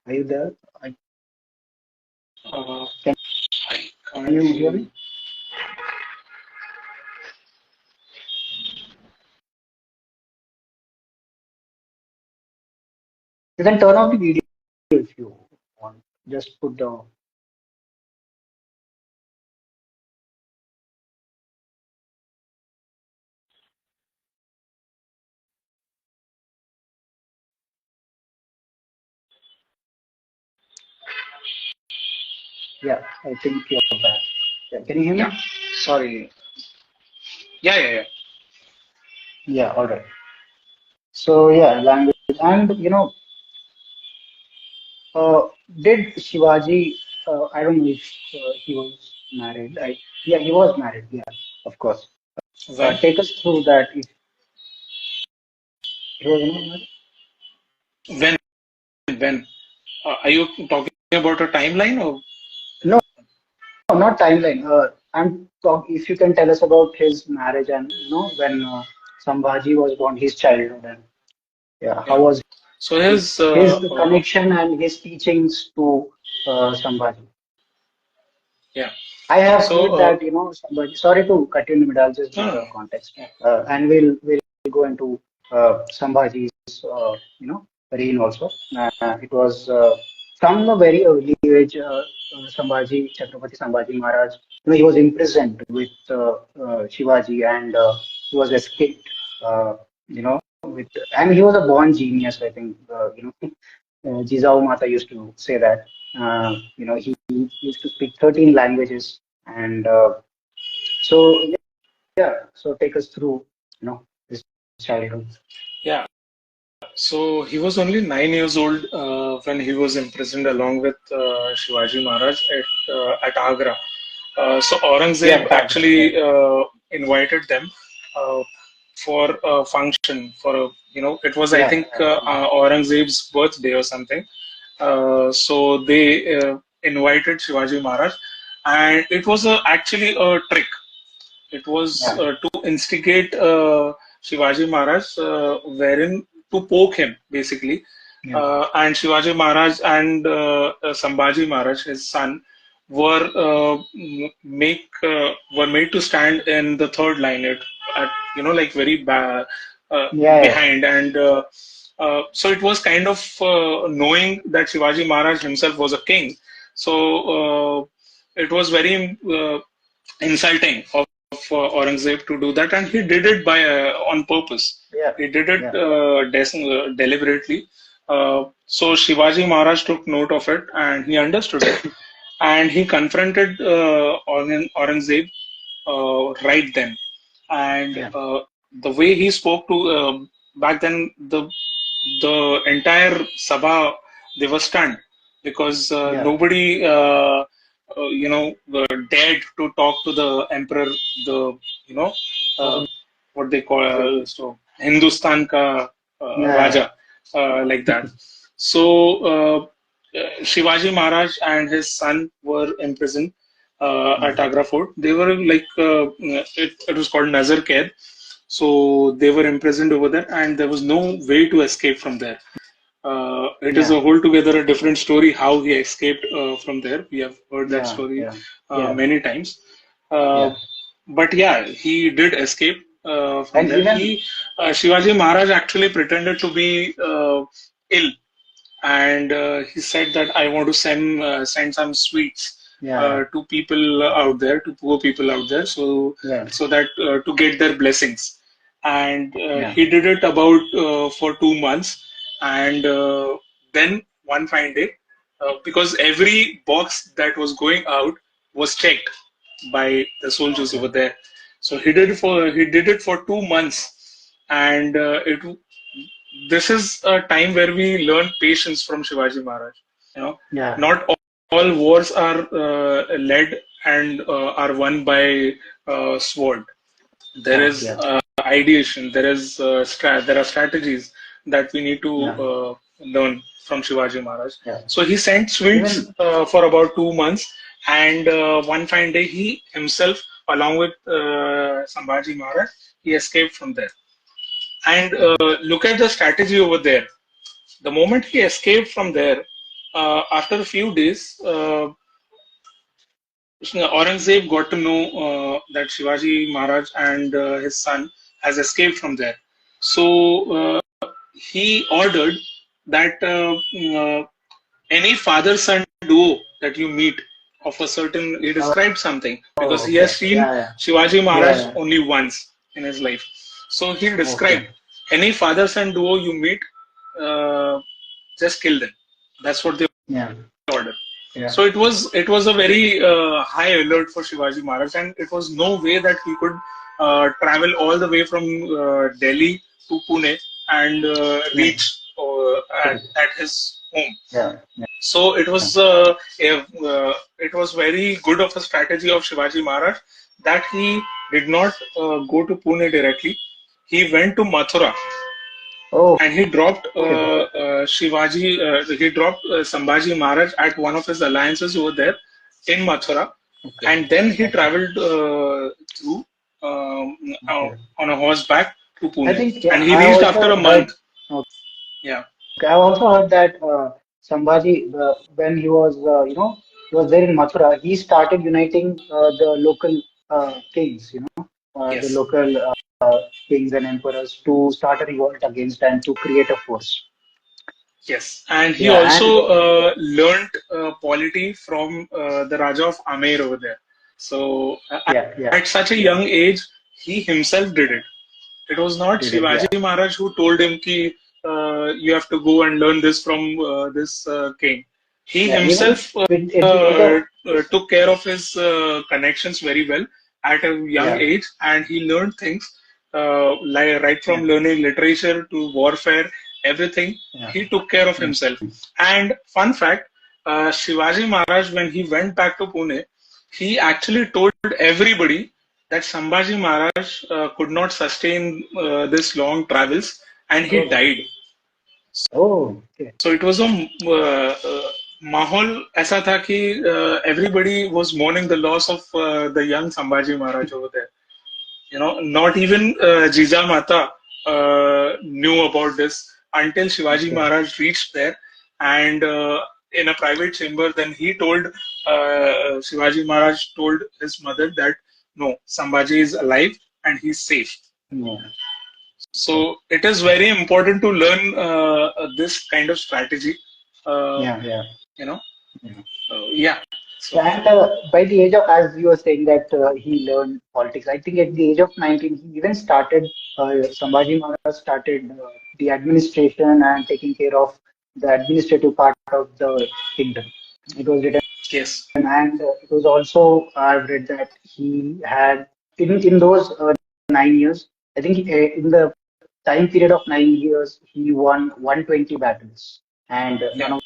are you there? Can you hear me? You can turn off the video if you want. Just put the. Yeah, I think you're back. Yeah, can you hear me? Yeah, sorry. Yeah. Yeah, all right. So language, and did Shivaji? I don't know if he was married. He was married. Yeah, of course. Take us through that. If he was not married. When are you talking about a timeline or? No, not timeline. I'm talking. If you can tell us about his marriage and when Sambhaji was born, his childhood, and how was so his connection and his teachings to Sambhaji. Yeah. I have heard that Sambhaji. Sorry to cut you in the middle. I'll just give the context, and we'll go into Sambhaji's reign also. It was from a very early age. Sambhaji Chhatrapati Sambhaji Maharaj, he was imprisoned with Shivaji, and he was escaped. With and he was a born genius. I think Jizao Mata used to say that. He used to speak 13 languages, and so yeah. So take us through his childhood. Yeah. So he was only 9 years old when he was imprisoned along with Shivaji Maharaj at Agra. So Yeah, Aurangzeb Agra, actually yeah. invited them uh, for a function it was I Yeah, think yeah, Aurangzeb's birthday or something. So they invited Shivaji Maharaj, and it was actually a trick. It was yeah, to instigate Shivaji Maharaj, wherein to poke him basically. yeah, And Shivaji Maharaj and Sambhaji Maharaj, his son, were made to stand in the third line at like very yeah, yeah, behind, and so it was kind of knowing that Shivaji Maharaj himself was a king. So it was very insulting of Aurangzeb to do that, and he did it by on purpose. yeah, He did it yeah, deliberately. So Shivaji Maharaj took note of it, and he understood it, and he confronted Aurangzeb right then. And yeah, the way he spoke to back then, the entire Sabha, they were stunned because yeah. nobody dared to talk to the emperor, the you know uh, what they call Aurangzeb. Hindustan ka Yeah, Raja, like that. So Shivaji Maharaj and his son were imprisoned at yeah, Agra Fort. They were like it was called Nazar Kaid. So they were imprisoned over there, and there was no way to escape from there. It is yeah, a whole together a different story how he escaped from there. We have heard that yeah, story yeah, yeah, many times. Uh, yeah. but yeah, he did escape from And there. even Shivaji Maharaj actually pretended to be ill, and he said that I want to send some sweets yeah, to people out there, to poor people out there, yeah, so that to get their blessings. And yeah. he did it about for 2 months, and then one fine day, because every box that was going out was checked by the soldiers Okay. over there. So he did it for 2 months, and it this is a time where we learn patience from Shivaji Maharaj. You know, Yeah. not all wars are led and are won by sword. There Yeah. is Yeah. ideation. There are strategies that we need to Yeah. learn from Shivaji Maharaj. Yeah. So he sent sweets Even for about 2 months, and one fine day he himself, along with Sambhaji Maharaj, he escaped from there. And look at the strategy over there. The moment he escaped from there, after a few days, Aurangzeb got to know that Shivaji Maharaj and his son has escaped from there. So he ordered that any father-son duo that you meet of a certain, he described something because oh, he has okay. seen Yeah. Yeah. Shivaji Yeah. Maharaj Yeah. only once in his life. So he described Okay. any father-son duo you meet, uh, just kill them. That's what they Yeah. ordered. Yeah. So it was a very high alert for Shivaji Maharaj, and it was no way that he could travel all the way from Delhi to Pune and Yeah. reach at his home. Yeah. So Yeah. it was very good of a strategy of Shivaji Maharaj that he did not go to Pune directly. He went to Mathura, Oh, and he dropped okay. He dropped Sambhaji Maharaj at one of his alliances over there in Mathura, Okay. and then he Okay. traveled through Okay. on a horseback to I Pune, think and yeah. he I reached after a also month. heard. Okay. Yeah. I've also heard that Sambhaji, when he was, he was there in Mathura, he started uniting the local kings, the Yes. local kings and emperors to start a revolt against and to create a force. Yes, and he Yeah, also and learnt polity from the Raja of Amer over there. So yeah, yeah, at such a young age, he himself did it. It was not did it. Yeah, Shivaji Maharaj who told him ki you have to go and learn this from this king. He yeah. Even himself at the age of took care of his connections very well at a young yeah, age, and he learned things like right yeah, from learning literature to warfare, everything. yeah, He took care of yeah. himself. And fun fact, Shivaji Maharaj, when he went back to Pune, he actually told everybody that Sambhaji Maharaj could not sustain this long travels, and he Oh, died. oh, okay. So it was a माहौल ऐसा था कि everybody was mourning the loss of the young Sambhaji Maharaj over there. You know, not even Jija Mata knew about this until Shivaji Okay. Maharaj reached there, and in a private chamber, then he told Shivaji Maharaj told his mother that no, Sambhaji is alive and he's safe. Yeah, yeah, So it is very important to learn this kind of strategy. Uh, yeah, yeah. you know, Yeah. yeah. So And by the age of, as you were saying that he learned politics, I think at the age of 19, he even started, Sambhaji Maharaj started the administration and taking care of the administrative part of the kingdom. It was written, yes, and it was also, I've read that he had, in those 9 years, I think in the time period of 9 years, he won 120 battles, and yeah. none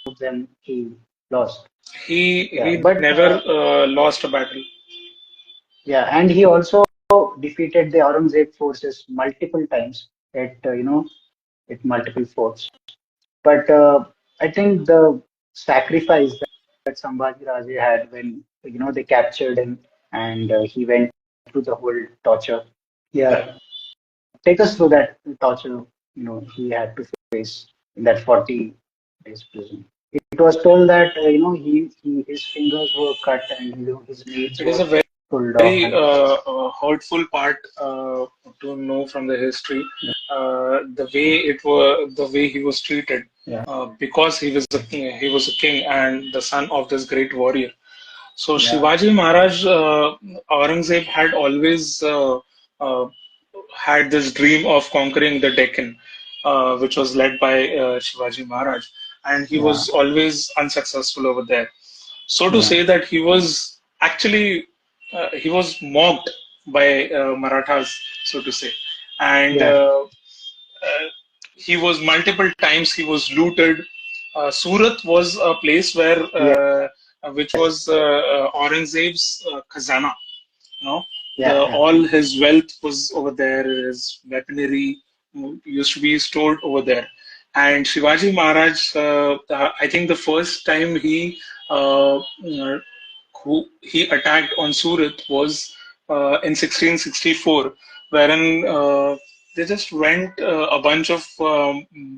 of them he lost. Yeah, He but never lost a battle. yeah, and he also defeated the Aurangzeb forces multiple times at at multiple forts. But I think the sacrifice that Sambhaji Raje had when they captured him and he went through the whole torture. Yeah, take us through that torture. He had to face in that 40 days prison. It was told that he his fingers were cut and his nails It is were a very, pulled off very and hurtful part to know from the history. The way the way he was treated, yeah, because he was a king and the son of this great warrior. So yeah, Shivaji Maharaj, Aurangzeb had always uh, had this dream of conquering the Deccan, which was led by Shivaji Maharaj, and he yeah, was always unsuccessful over there. So to yeah, say that he was actually he was mocked by Marathas, so to say, and yeah, he was multiple times he was looted. Surat was a place where yeah, which was Aurangzeb's khazana. You know, yeah, yeah, all his wealth was over there. His weaponry used to be stored over there. And Shivaji Maharaj, I think the first time he attacked on Surat was in 1664, wherein they just went a bunch of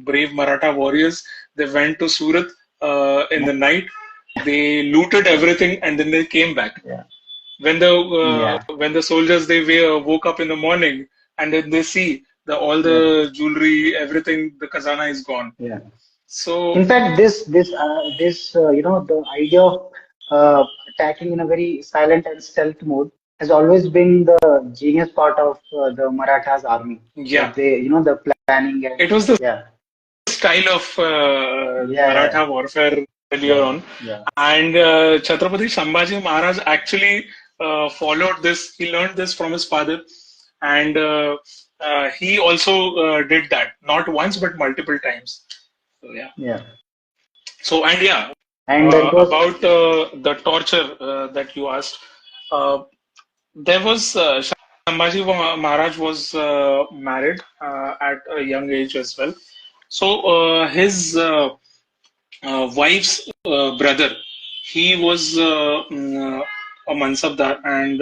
brave Maratha warriors. They went to Surat in the night. They looted everything and then they came back. yeah, yeah, When the soldiers woke up in the morning and then they see all yeah, the jewelry, everything, the khazana is gone. yeah. So In fact, this the idea of attacking in a very silent and stealth mode has always been the genius part of the Marathas army. yeah, That they the planning and it was the yeah, style of yeah, Maratha warfare earlier yeah, on. yeah, And Chhatrapati Sambhaji Maharaj actually followed this. He learned this from his father, and he also did that not once but multiple times. So yeah. yeah. So and yeah, And it was about the torture that you asked, uh, there was Sambhaji Maharaj was married at a young age as well. So his wife's brother. He was a mansabdar, and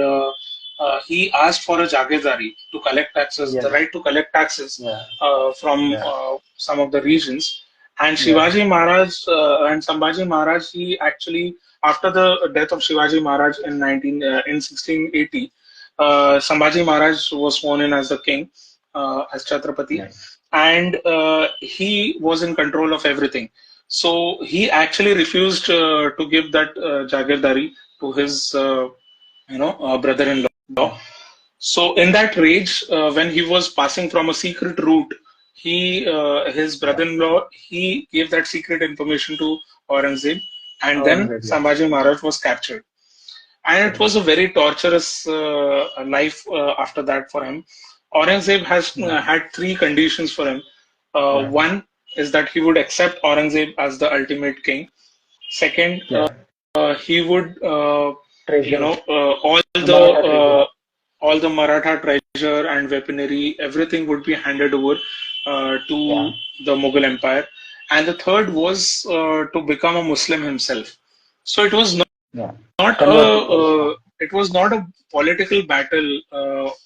he asked for a jagirdari to collect taxes, the yeah, right to collect taxes yeah, from yeah, some of the regions. And yeah, Shivaji Maharaj and Sambhaji Maharaj, he actually, after the death of Shivaji Maharaj in 1680, Sambhaji Maharaj was sworn in as the king, as Chhatrapati, Yeah. and he was in control of everything. So he actually refused to give that Jagirdari to his brother-in-law. Yeah. So in that rage, when he was passing from a secret route, his Yeah. brother-in-law, he gave that secret information to Aurangzeb, and then Aurangzeb, yeah. Sambhaji Maharaj was captured. And it Yeah. was a very torturous life after that for him. Aurangzeb has Yeah. had three conditions for him. Yeah. One is that he would accept Aurangzeb as the ultimate king. Second, Yeah. he would, Treasure. The the Maratha treasure. all the Maratha treasure and weaponry, everything would be handed over to Yeah. the Mughal Empire. And the third was to become a Muslim himself. So Yeah. not a Convert to Islam. it was not a political battle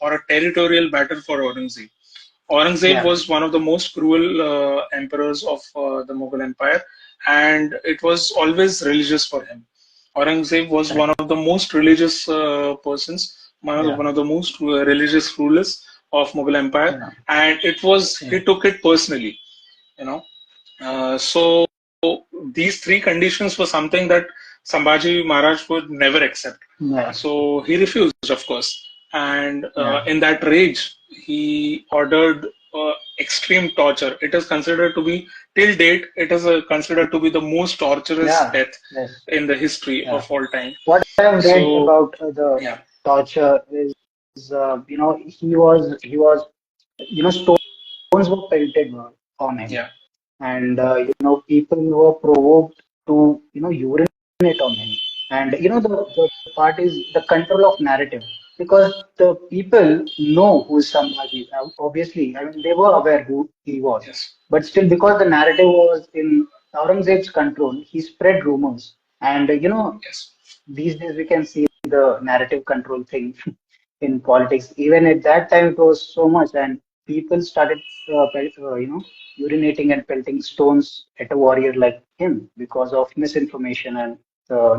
or a territorial battle for Aurangzeb. Aurangzeb Yeah. was one of the most cruel emperors of the Mughal Empire, and it was always religious for him. Aurangzeb was one Correct. of the most religious persons, Yeah. one of the most religious rulers of Mughal Empire, Yeah. and he Yeah. took it personally. You know, so these three conditions were something that Sambhaji Maharaj would never accept. Yeah. So he refused, of course. And Yeah. in that rage, he ordered extreme torture. It is considered to be, till date, it is considered to be the most torturous Yeah. death Yes. in the history Yeah. of all time. What I have read So, about the yeah, torture is, he was, stones were pelted on him, yeah, and people were provoked to urinate on him. And the part is the control of narrative, because the people know who is Sambhaji. Obviously, I mean, they were aware who he was, yes, but still, because the narrative was in Aurangzeb's control, he spread rumors. And yes. these days we can see the narrative control thing in politics. Even at that time, it was so much, and people started, urinating and pelting stones at a warrior like him because of misinformation and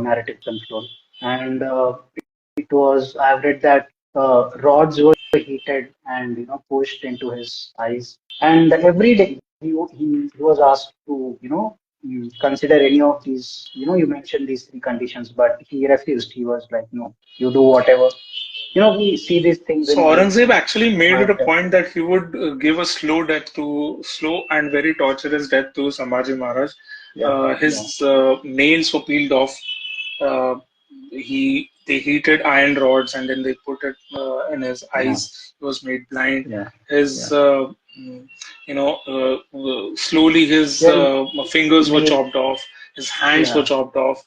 narrative control. And it was, I've read that rods were heated and pushed into his eyes, and every day he was asked to consider any of these. You mentioned these three conditions, but he refused. He was like, no, you do whatever. We see these things So in movies, Aurangzeb actually made it a but point that he would give a slow and very torturous death to Sambhaji Maharaj. yeah, yeah, His nails were peeled off. Uh, they heated iron rods and then they put it in his yeah, eyes. He was made blind. yeah, His yeah. slowly his Yeah, fingers were they, chopped off. His hands were yeah, chopped off.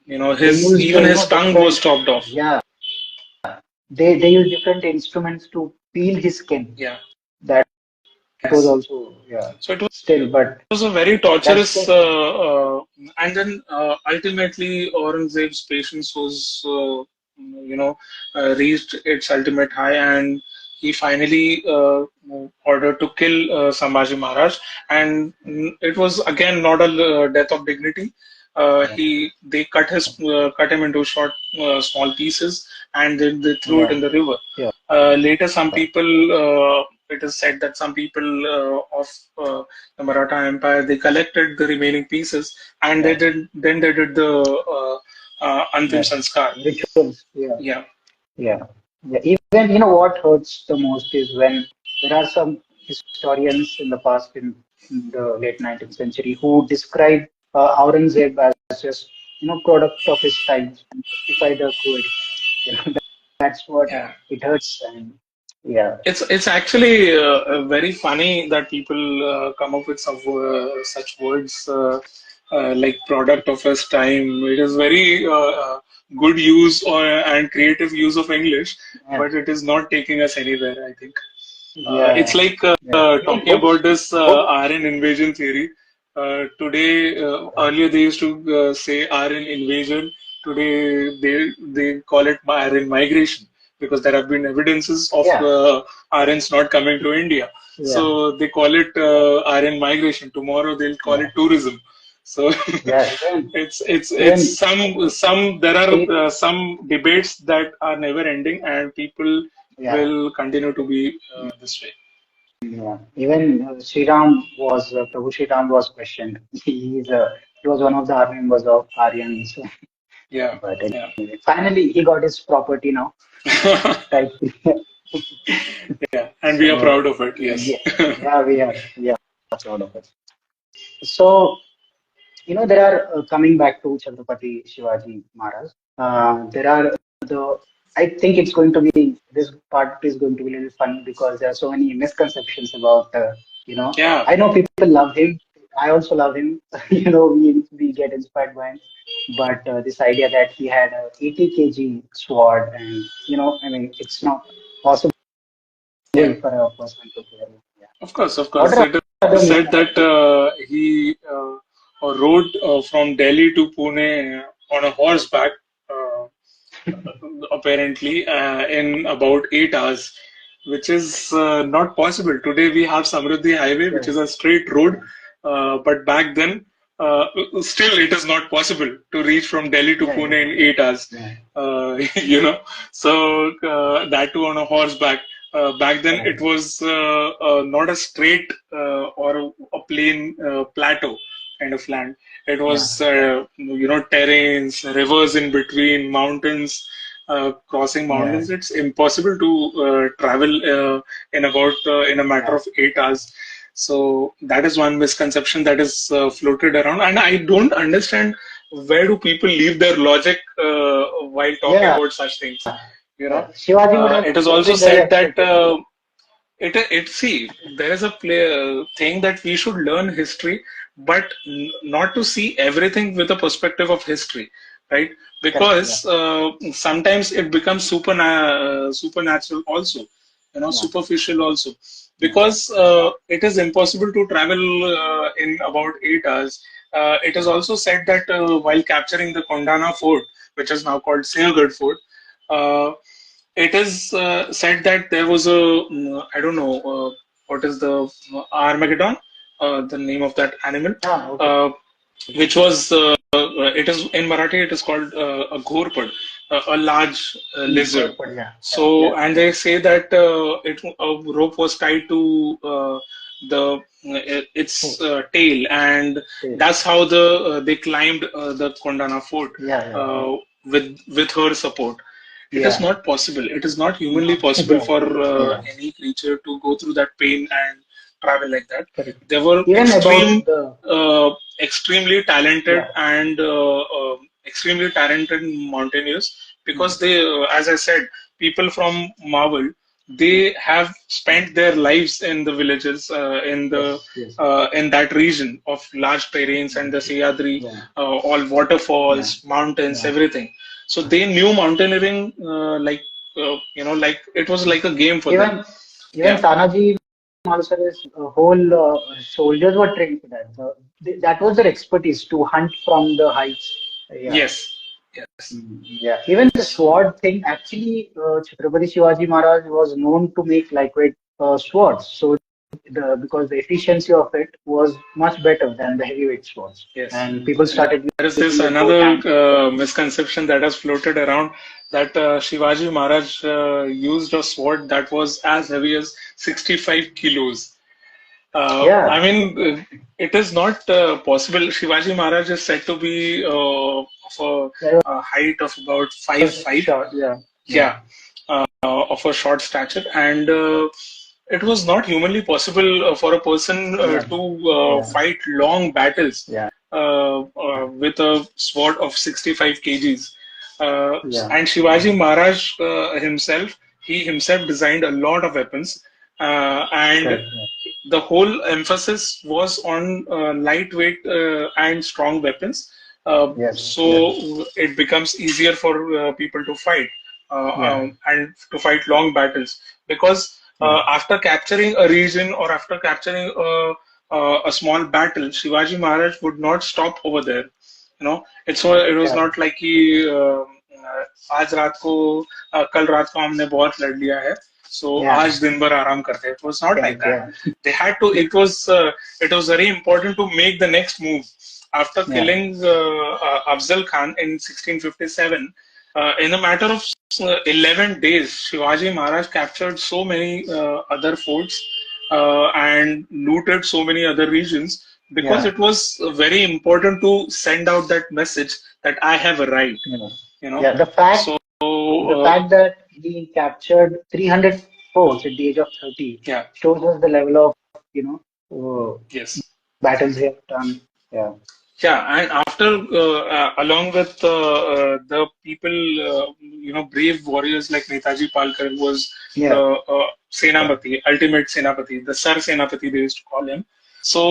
they His used, even his tongue was different, chopped off. yeah, they use different instruments to peel his skin. Yeah. That was Yes. also, yeah, So it still, but was a very that's torturous, just, and then ultimately Aurangzeb's patience was, reached its ultimate high, and he finally ordered to kill Sambhaji Maharaj, and it was again not a death of dignity. yeah, They cut him into small pieces, and then they threw it yeah, in the river. yeah, Later, some people, it is said that some people of the Maratha Empire, they collected the remaining pieces and yeah, they did the Antim yes, Sanskar. rituals, yeah. Yeah. Yeah. Yeah. Even, what hurts the most is when there are some historians in the past, in the late 19th century, who describe Aurangzeb as just, product of his times and justify the cruelty. That's what Yeah. it hurts. And yeah, It's actually very funny that people come up with such words like product of his time. It is very good use and creative use of English, yeah, but it is not taking us anywhere, I think. It's yeah, like yeah. talking about Books, this book, Aryan invasion theory. Earlier they used to say Aryan invasion. Today they call it Aryan migration because there have been evidences of yeah, Aryans not coming to India. yeah, So they call it Aryan migration. Tomorrow they'll call yeah, it tourism. So Yeah, it's even some there are state, some debates that are never ending, and people yeah, will continue to be this way. yeah. Even Sri Ram was Prabhu Sri Ram was questioned. He was one of the army members of Aryans. Yeah, But yeah. anyway, finally he got his property now. Right. Yeah, and we are So proud of it. Yes. yeah, we are proud of it. So there are coming back to Chhatrapati Shivaji Maharaj. There are the I think it's going to be this part is going to be a little funny because there are so many misconceptions about Yeah, I know people love him. I also love him. We get inspired by him. But this idea that he had a 80 kg sword, and I mean, it's not possible yeah. for a person to carry. Yeah. Of course, of What course. are It other is said that misconceptions? he rode from Delhi to Pune on a horseback, uh, apparently, in about 8 hours, which is not possible. Today we have Samruddhi Highway, which is Correct. a straight road, Yeah. but back then, still it is not possible to reach from Delhi to Yeah. Pune Yeah. in 8 hours. Yeah. You know, so that too on a horseback. Back then, it Correct. was not a straight or a plain plateau kind of land. It Yeah. was, terrains, rivers in between, mountains, crossing Yeah. mountains. It's impossible to travel in a matter Yeah. of 8 hours. So that is one misconception that is floated around, and I don't understand where do people leave their logic while talking Yeah. about such things. You know, Shivaji would have it is also been very said that accepted. see, there is a thing that we should learn history, but not to see everything with a perspective of history, right? Correct. Yeah. Because sometimes it becomes supernatural also, Yeah. superficial also. Yeah. Because it is impossible to travel in about 8 hours. It is also said that while capturing the Kondana Fort, which is now called Sinhgarh Fort, uh, it is said that there was I don't know what is the Armageddon, the name of that animal, Ah, okay. uh, which was it is in Marathi. It is called a ghorpad, a large lizard. Good, but yeah. So, Yeah. and Yeah. they say that a rope was tied to its Oh, tail, and okay. that's how they climbed the Kondana fort Yeah. Yeah. Yeah. with her support. It is Yeah. not possible. It is not humanly No. possible Yeah. for Yeah. any creature to go through that pain and travel like that. Correct. There were Even about the extremely talented yeah. and extremely talented mountaineers, Mm. because they, as I said, people from Marvel, they have spent their lives in the villages, Yes. Yes. in that region of large terrains and the Sayadri, Yeah. all Yeah. waterfalls, mountains, Yeah. everything. So they knew mountaineering like like it was like a game for them. Even even Yeah. Tanaji also his whole soldiers were trained for that. That was their expertise to hunt from the heights. Yeah. Yes. Yes. Yeah. Even the sword thing, actually, Chhatrapati Shivaji Maharaj was known to make lightweight swords. So because the efficiency of it was much better than the heavyweight swords, Yes. and people And started there is this using it both another hands. misconception that has floated around, that Shivaji Maharaj used a sword that was as heavy as 65 kilos. I Yeah. mean, it is not possible. Shivaji Maharaj is said to be of That a height of about five was five. short. Yeah. Yeah. Yeah, of a short stature, and it was not humanly possible for a person Yeah. to Yeah. fight long battles Yeah. with a sword of 65 kgs. Yeah. And Shivaji Maharaj himself, he himself designed a lot of weapons, and Correct. Yeah. the whole emphasis was on lightweight and strong weapons. Yes. Yes. So it becomes easier for people to fight, Yeah. and to fight long battles, because Yeah. after capturing a region or after capturing a small battle, Shivaji Maharaj would not stop over there. It was Yeah. not like कि आज रात को कल रात को हमने बहुत लड़ लिया है, so Yeah. आज दिन भर आराम करते हैं. It was not like Correct. that. Yeah. They had to. It was very important to make the next move. after Yeah. killing Afzal Khan in 1657, in a matter of 11 days, Shivaji Maharaj captured so many other forts and looted so many other regions because Yeah. it was very important to send out that message that I have arrived. Yeah. You know, Yeah. so The fact that he captured 300 forts at the age of 30 yeah, shows us the level of, you know, yes. battles he have done. Yeah. Yeah, and after, along with the people, brave warriors like Netaji Palkar, who was the Yeah. Senapati, ultimate Senapati, the Sar Senapati they used to call him. So,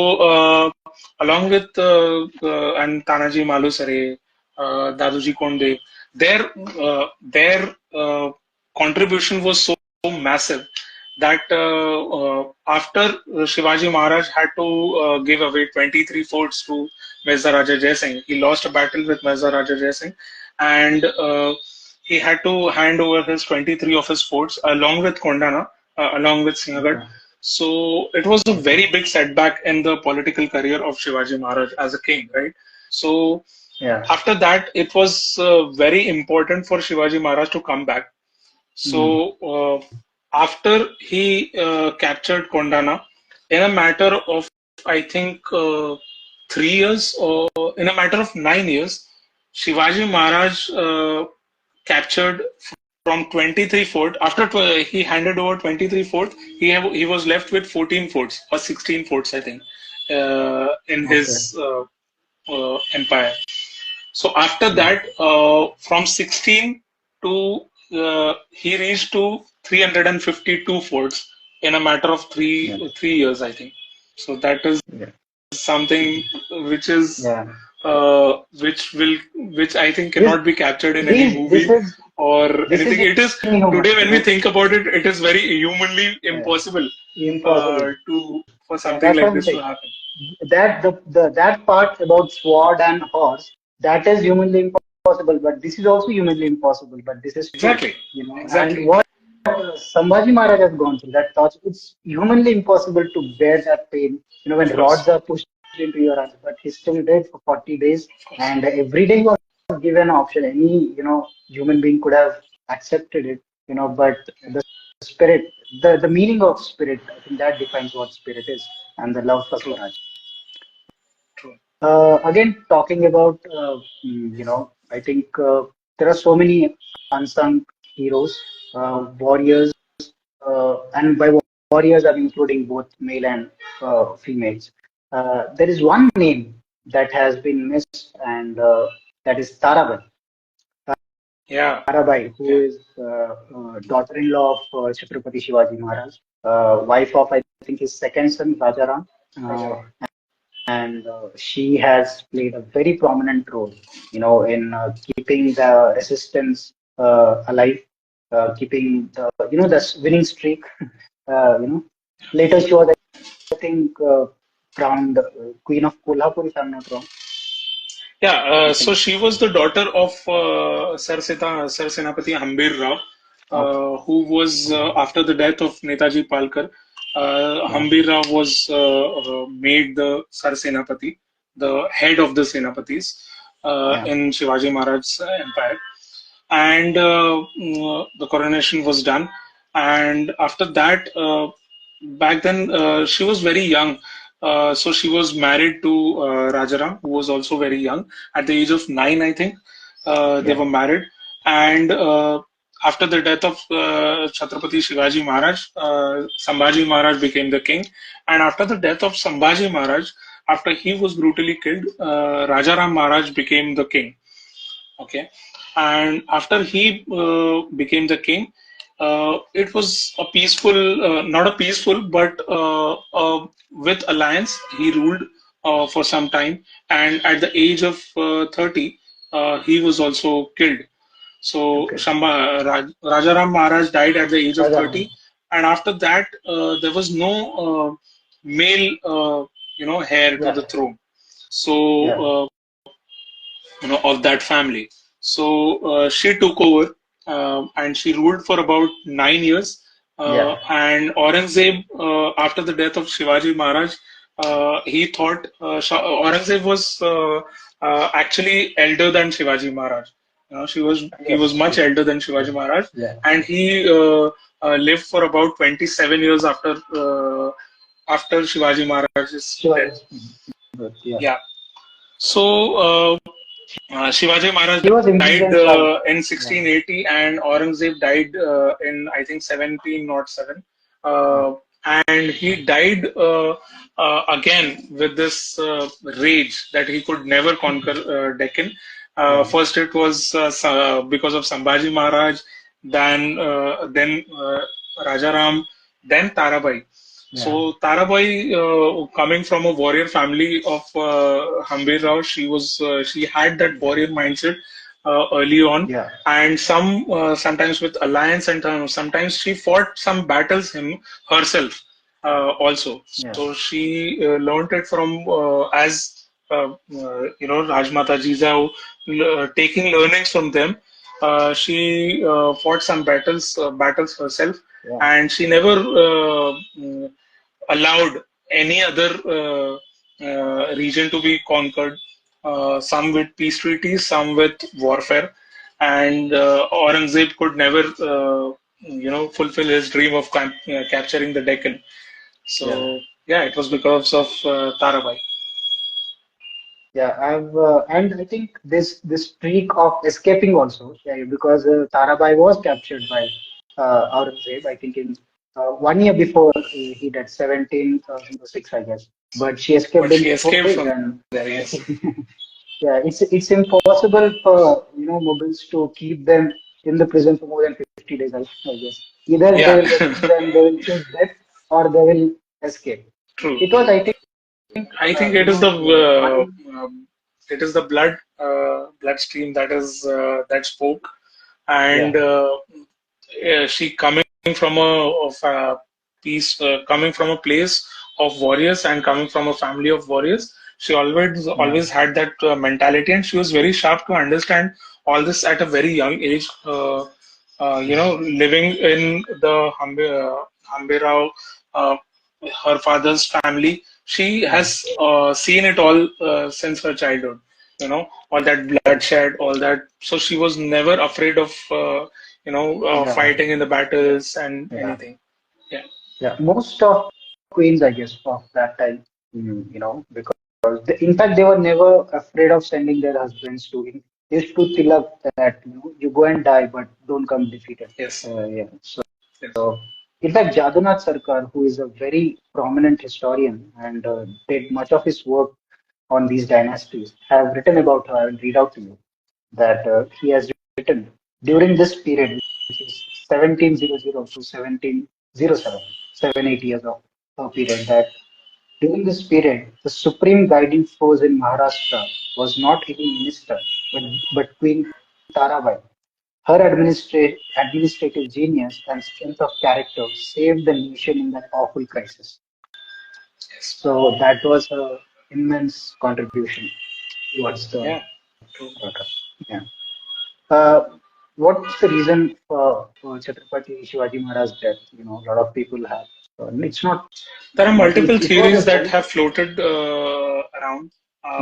along with and Tanaji Malusare, Daduji Konde, their contribution was so massive that after Shivaji Maharaj had to give away 23 forts to Mirza Raja Jai Singh. He lost a battle with Mirza Raja Jai Singh, and he had to hand over his 23 of his forts along with Kondana, along with Sinhagad. Okay. So it was a very big setback in the political career of Shivaji Maharaj as a king, right? So Yeah. after that, it was very important for Shivaji Maharaj to come back. Mm. So after he captured Kondana, in a matter of I think 3 years or in a matter of 9 years, Shivaji Maharaj captured from 23 fort. After he handed over 23 fort, he was left with 14 forts or 16 forts, I think, in Okay. his empire. So after Yeah. that, from 16 to he reached to 352 forts in a matter of Yeah. 3 years, I think. So that is Yeah. something which is Yeah. which I think This cannot be captured in any these movie or this is anything. It is inhuman, today you when we know. think about it, it is very humanly Yeah. impossible Impossible. to for Yeah, something that's what like I'm this to saying. happen. That the that part about sword and horse, that is humanly impossible, but this is also humanly impossible, but this is true, Exactly, you know. And exactly. what Sambhaji Maharaj has gone through, that thought, it's humanly impossible to bear that pain, you know, when Of course, rods are pushed into your hands, but he still did for 40 days, of course. and every day he was given an option. Any, you know, human being could have accepted it, you know, but Yeah, the spirit, the meaning of spirit, I think that defines what spirit is, and the love for true, Swaraj. true. Again, talking about, you know, I think there are so many unsung heroes, warriors, and by warriors, I'm including both male and females. There is one name that has been missed, and that is Tarabai. Yeah, Tarabai, who yeah. is daughter-in-law of Chhatrapati Shivaji Maharaj, wife of, I think, his second son, Rajaram. Uh, Rajaram. and she has played a very prominent role, you know, in keeping the resistance alive, keeping the, you know, the winning streak. You know, later she was, I think, crowned Queen of Kolhapur, if I'm not wrong. Yeah, I so think. she was the daughter of Sar Senapati Hambir Rao, Okay. who was after the death of Netaji Palkar. Yeah. Hambir Rao was made the Sar Senapati, the head of the Senapatis Yeah. in Shivaji Maharaj's empire, and the coronation was done. And after that, back then she was very young. So she was married to Rajaram, who was also very young. At the age of 9, I think, they Yeah. were married. And after the death of Chhatrapati Shivaji Maharaj, Sambhaji Maharaj became the king. And after the death of Sambhaji Maharaj, after he was brutally killed, Rajaram Maharaj became the king. Okay, and after he became the king, it was a peaceful, not a peaceful, but with alliance. He ruled for some time, and at the age of 30, he was also killed. So Okay. Rajaram Maharaj died at the age of Rajaram. 30, and after that, there was no male, heir to Yeah. the throne. Yeah. So of that family. So she took over and she ruled for about 9 years. Yeah. And Aurangzeb, after the death of Shivaji Maharaj, he thought Aurangzeb was actually elder than Shivaji Maharaj. He was Yes, much true. elder than Shivaji Maharaj, Yeah. and he lived for about 27 years after Shivaji Maharaj's Sure. death. But yeah. Yeah. So Shivaji Maharaj He was died imprisoned some. in Yeah. 1680, and Aurangzeb died in I think 1707. Yeah. And he died again with this rage that he could never conquer Deccan. Yeah. First, it was because of Sambhaji Maharaj, then Rajaram, then Tarabai. Yeah. So Tarabai, coming from a warrior family of Hambir Rao, she had that warrior mindset early on, Yeah. and sometimes with alliance, and sometimes she fought some battles herself also. Yeah. So she learned it from as Rajmata Jijao, taking learnings from them. She fought some battles herself, Yeah. and she never allowed any other region to be conquered, some with peace treaties, some with warfare, and Aurangzeb could never, fulfill his dream of capturing the Deccan. Yeah. So yeah, it was because of Tarabai. Yeah, and I think this streak of escaping also, yeah, because Tarabai was captured by Aurangzeb, I think in 1 year before he died, 1706, I guess. But she escaped But in she 4 days, escaped from and there. I Yes. think yeah, it's impossible for Mughals to keep them in the prison for more than 50 days, I guess. Either they Yeah. will resist them, they will choose death, or they will escape. True. It was, I think, I think one. it is the bloodstream that spoke, Yeah. and she from a piece, coming from a place of warriors and coming from a family of warriors. She Yeah. always had that mentality, and she was very sharp to understand all this at a very young age. Living in the Hambirao, her father's family, she Yeah. has seen it all since her childhood. All that bloodshed, all that. So she was never afraid of Yeah. fighting in the battles and Yeah. anything. Yeah. Yeah. Most of queens, I guess, of that time, because in fact, they were never afraid of sending their husbands to him. They used to tilak that, you go and die, but don't come defeated. Yes. Yeah. Yes. So, in fact, Jadunath Sarkar, who is a very prominent historian and did much of his work on these dynasties, have written about her. I will read out to you that he has written during this period, which is 1700 to 1707, 7-8 years of period, that during this period, the supreme guiding force in Maharashtra was not any minister, but Queen Tarabai. Her administrative genius and strength of character saved the nation in that awful crisis. Yes. So that was her immense contribution towards the Yeah. True. Maratha. Yeah. Uh, what's the reason for Chhatrapati Shivaji Maharaj's death? A lot of people have. It's not. There are multiple It was a theories that very. have floated around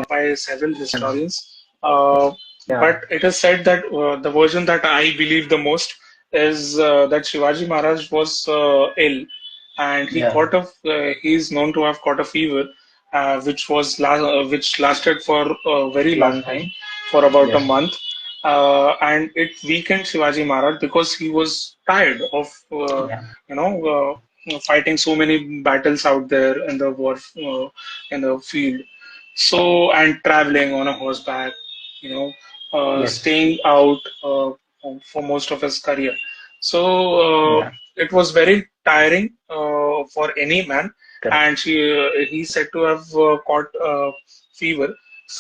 by several Yeah. historians, Yeah. but it is said that the version that I believe the most is that Shivaji Maharaj was ill, and Yeah. he is known to have caught a fever, which lasted for a very long Lasted. time, for about a Yes. month, and it weakened Shivaji Maharaj because he was tired of Yeah. you know. Fighting so many battles out there in the in the field, so, and traveling on a horseback, you know Yes. staying out for most of his career. So Yeah. it was very tiring for any man, Correct. and he's said to have caught fever.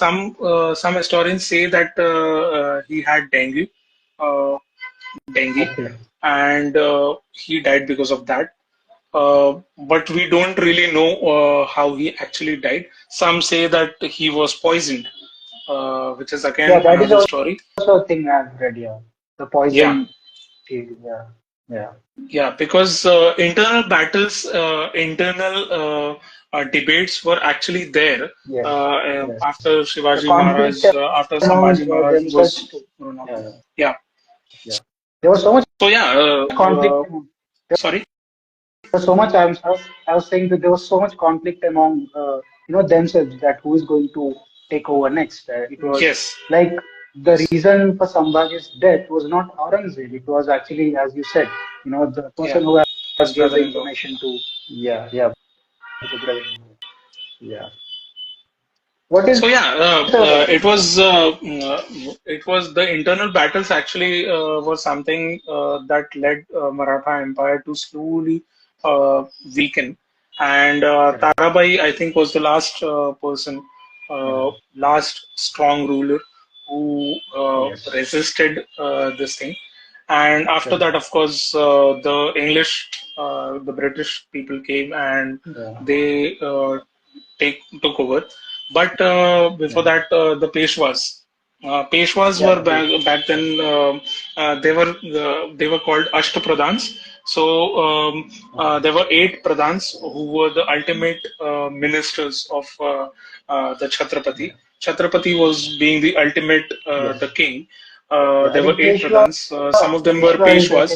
Some historians say that he had uh, dengue, Okay. and he died because of that. But we don't really know how he actually died. Some say that he was poisoned, which is Yeah, again that is another story. also a thing I've read. Yeah, the Yeah, poison theory. Yeah. Yeah. Yeah, because internal battles, debates were actually there Yes. Yes. after The Shivaji conflict Maharaj, after among Sambhaji Maharaj themselves was too. thrown out. Yeah. Yeah. Yeah. There was so much So yeah, conflict. sorry. There was so much. I was saying that there was so much conflict among themselves that who is going to take over next. It was Yes. like the Yes. reason for Sambhaji's death was not Aurangzeb. It was actually, as you said, the Yeah. person who has His gave the brother-in-law. information to. Yeah. Yeah. The brother-in-law. Yeah. What is So yeah, the it was the internal battles actually was something that led Maratha Empire to slowly weaken, and correct? Tarabai I think was the last person, Yeah. last strong ruler who Yes. resisted this thing, and after Correct. that, of course, the English, the British people came and Yeah. they took over. But before Yeah. that, the Peshwas. Peshwas Yeah. were The base. back then. They were called Ashtapradhans. So Okay. there were 8 pradhans who were the ultimate ministers of the Chhatrapati. Yeah. Chhatrapati was being the ultimate, Yes. the king. Yeah. I There were think 8 pradhans. Some of them were Peshwas.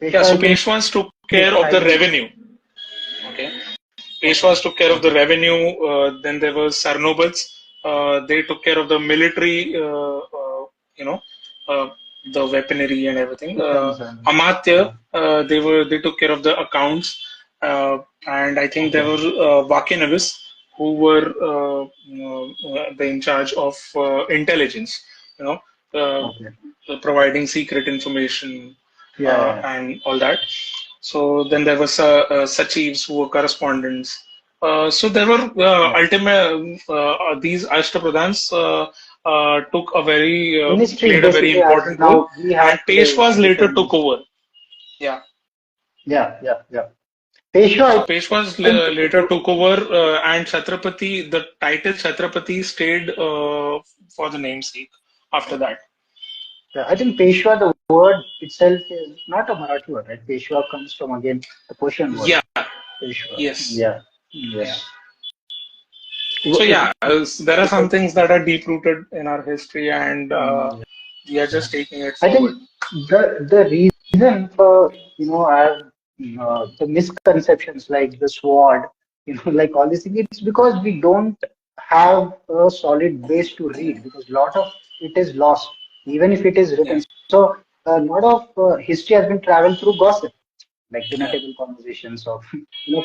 Yeah, so Peshwa is Peshwas took the care of the title. revenue. Okay. Okay. Peshwas took care of the Okay. revenue. Then there were Sarnobats. They took care of the military, you know, uh, the weaponry and everything. Defense and Amatya, yeah. they took care of the accounts. And I think there Okay. were Vakinavis who were in charge of intelligence. You know, Okay. providing secret information Yeah. Yeah. Yeah. and all that. So then there was Sachivs who were correspondents. So there were Yeah. ultimate these Ashtapradhans took a very Ministries played a very basically, as important role, now we and have today Peshwas in later different took ministries. over. Yeah, Yeah. Yeah. Yeah. Peshwa, so I Peshwas think. later took over, and Chhatrapati, the title Chhatrapati stayed for the namesake after that. Yeah, I think Peshwa, the word itself is not a Marathi word, right? Peshwa comes from again the Persian word. Yeah. Peshwa. Yes. Yeah. Yeah. Yes. So Wo- yeah, there are some things that are deep rooted in our history, and Yeah. we are Yeah. just taking it I forward. think the reason for the misconceptions like the sword, like all these things, it's because we don't have a solid base to read because a lot of it is lost, even if it is Yeah. written. So a lot of history has been traveled through gossip, like dinner Yeah. table conversations of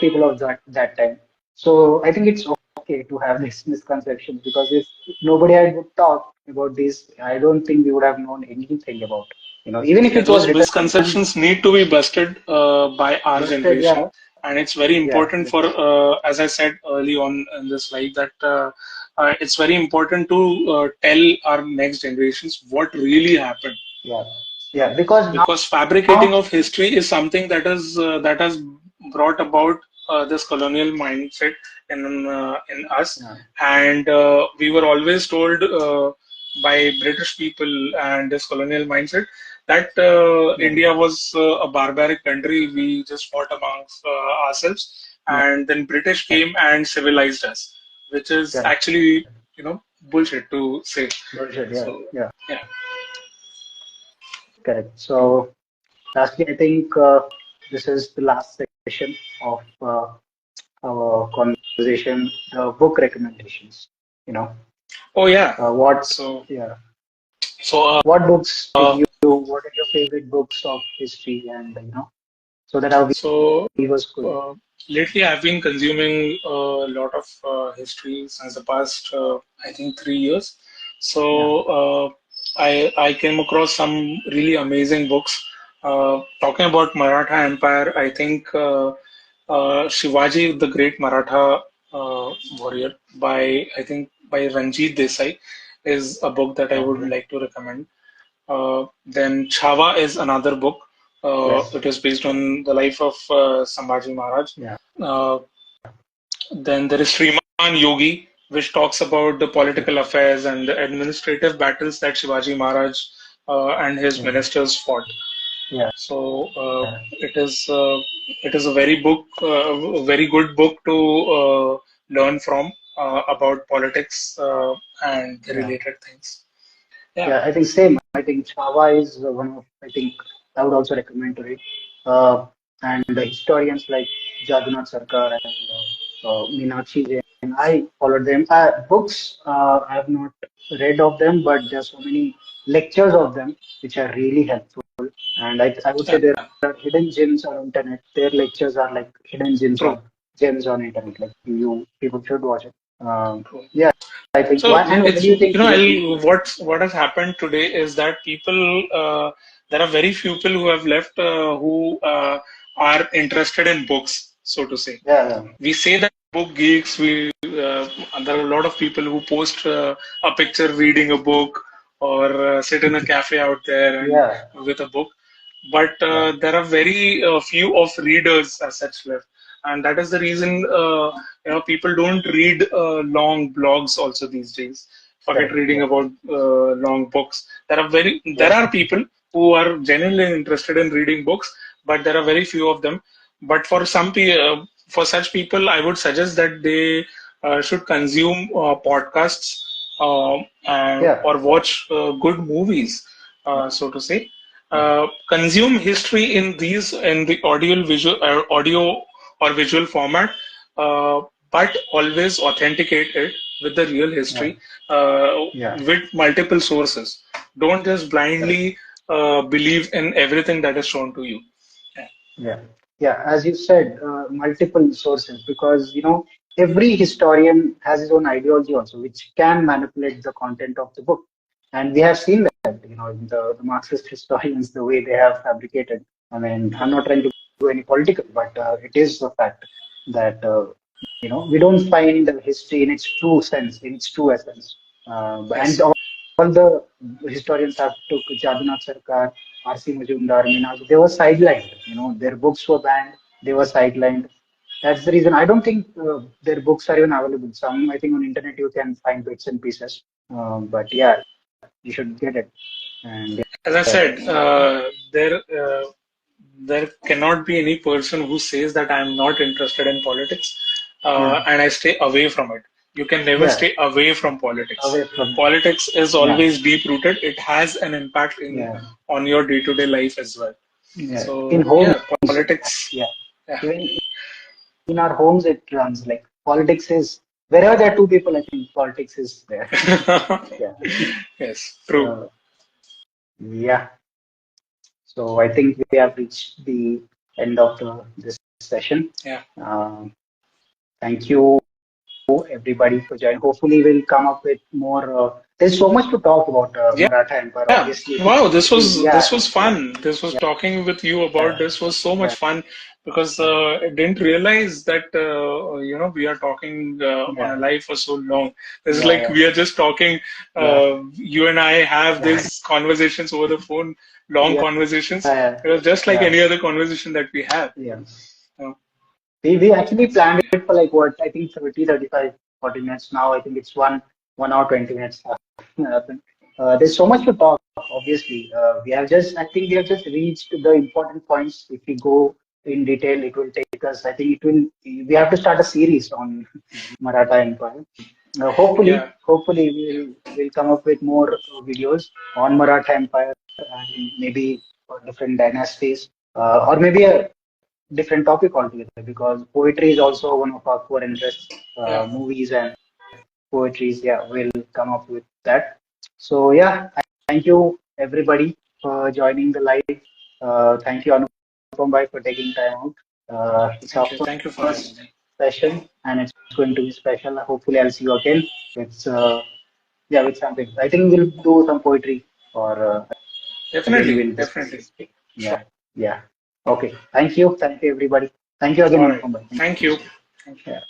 people of that time. So I think it's okay to have these misconceptions because if nobody had talked about this, I don't think we would have known anything about even if Yeah, it was those written and misconceptions need to be busted by our busted. generation, Yeah, and it's very yeah, important for, as I said early on in this live, that it's very important to tell our next generations what really happened, yeah, yeah. Because because fabricating now, of history is something that has brought about this colonial mindset in us, yeah, and we were always told by British people and this colonial mindset that yeah, India was a barbaric country. We just fought amongst ourselves, yeah, and then British came and civilized us, which is correct, actually bullshit to say. bullshit. Yeah, So yeah, yeah. correct. So lastly, I think this is the last session of our conversation, the book recommendations. You know, Oh yeah. what, So yeah, so what books did uh, you do? What are your favorite books of history? And, so that our so viewers could. uh, lately I've been consuming a lot of history since the past I think 3 years. So Yeah, I came across some really amazing books. Talking about Maratha Empire, I think Shivaji, the Great Maratha Warrior, by I think by Ranjit Desai, is a book that I would okay. like to recommend. Then Chhawa is another book. Yes. It is based on the life of Sambhaji Maharaj. Yeah. Uh, then there is Sriman Yogi, which talks about the Yeah. political affairs and the administrative battles that Shivaji Maharaj and his Yeah. ministers fought. yeah, So it is a very good book to learn from about politics and the yeah. related things. Yeah, Yeah, I think same. I think Chava is one of, I think I would also recommend to read. Uh, and the historians like Jagannath Sarkar and Meenakshi Jain, I followed them. Books, I have not read of them, but there are so many lectures of them which are really helpful. And I would say yeah, there are hidden gems on internet. Their lectures are like hidden true, gems on internet. Like you, people should watch it. true. Yeah, I think. So Why? And what it's do you think? what has happened today is that there are very few people who have left who are interested in books, so to say. Yeah, We say that book geeks. There are a lot of people who post a picture reading a book or sit in a cafe out there and yeah, with a book, but yeah. there are very few of readers as such left, and that is the reason people don't read long blogs also these days. Forget Correct. reading Yeah. about long books. There Yeah. are people who are genuinely interested in reading books, but there are very few of them. But for such people, I would suggest that they should consume podcasts and Yeah. or watch good movies, so to say. Yeah. Consume history in the audio or visual format, uh, but always authenticate it with the real Yeah. history Yeah. with multiple sources. Don't just Correct. blindly believe in everything that is shown to you. Yeah. Yeah. Yeah. As you said, multiple sources because every historian has his own ideology also, which can manipulate the content of the book, and we have seen that in the Marxist historians the way they have fabricated. I mean, I'm not trying to do any political, but it is a fact that we don't find the history in its true sense, in its true essence. And Yes. all the historians have took Jagannath Sarkar, R.C. Majumdar, Meenakshi, they were sidelined. Their books were banned. They were sidelined. That's the reason. I don't think their books are even available. Some, I think, on internet you can find bits and pieces. But yeah, you should get it. And As I yeah, said, there cannot be any person who says that I am not interested in politics yeah, and I stay away from it. You can never yeah, stay away from politics. away from, Politics is yeah, always deep rooted. It has an impact in yeah, on your day to day life as well. yeah. In So homes, yeah, politics. yeah, Yeah. even in our homes it runs like politics is wherever there are two people. I think politics is there. Yeah. Yes, true. So yeah. So I think we have reached the end of this session. Yeah. Um, Thank you everybody for joining. Hopefully we'll come up with more. There's so much to talk about Yeah. Maratha Empire. Yeah. Obviously, Wow, this was yeah, fun. This was talking with you about yeah, this was so much yeah, fun because I didn't realize that we are talking on a yeah, live for so long. This is like yeah, we are just talking. yeah, You and I have yeah, these conversations over the phone, long yeah, conversations. yeah, It was just like yeah, any other conversation that we have. yeah. Uh, We actually planned it for like what I think 30, 35, 40 minutes. Now I think it's 1 hour 20 minutes. There's so much to talk. Obviously, I think we have just reached the important points. If we go in detail, it will take us. I think it will. We have to start a series on Maratha Empire. yeah. Hopefully, we'll come up with more videos on Maratha Empire and maybe different dynasties, or maybe a different topic altogether because poetry is also one of our core interests. Yeah. Movies and poetries, yeah, we'll come up with that. So yeah, thank you everybody for joining the live. Thank you Anupam bhai for taking time out. It's our Thank you. Thank you for having first me. session and it's going to be special. Hopefully I'll see you again with yeah, with something. I think we'll do some poetry or again Definitely. we'll discuss Definitely. history. Sure. Yeah, yeah. Okay. Thank you everybody. Thank you again All right. Anupam bhai. Thank you. Thank you. Thank you. Yeah.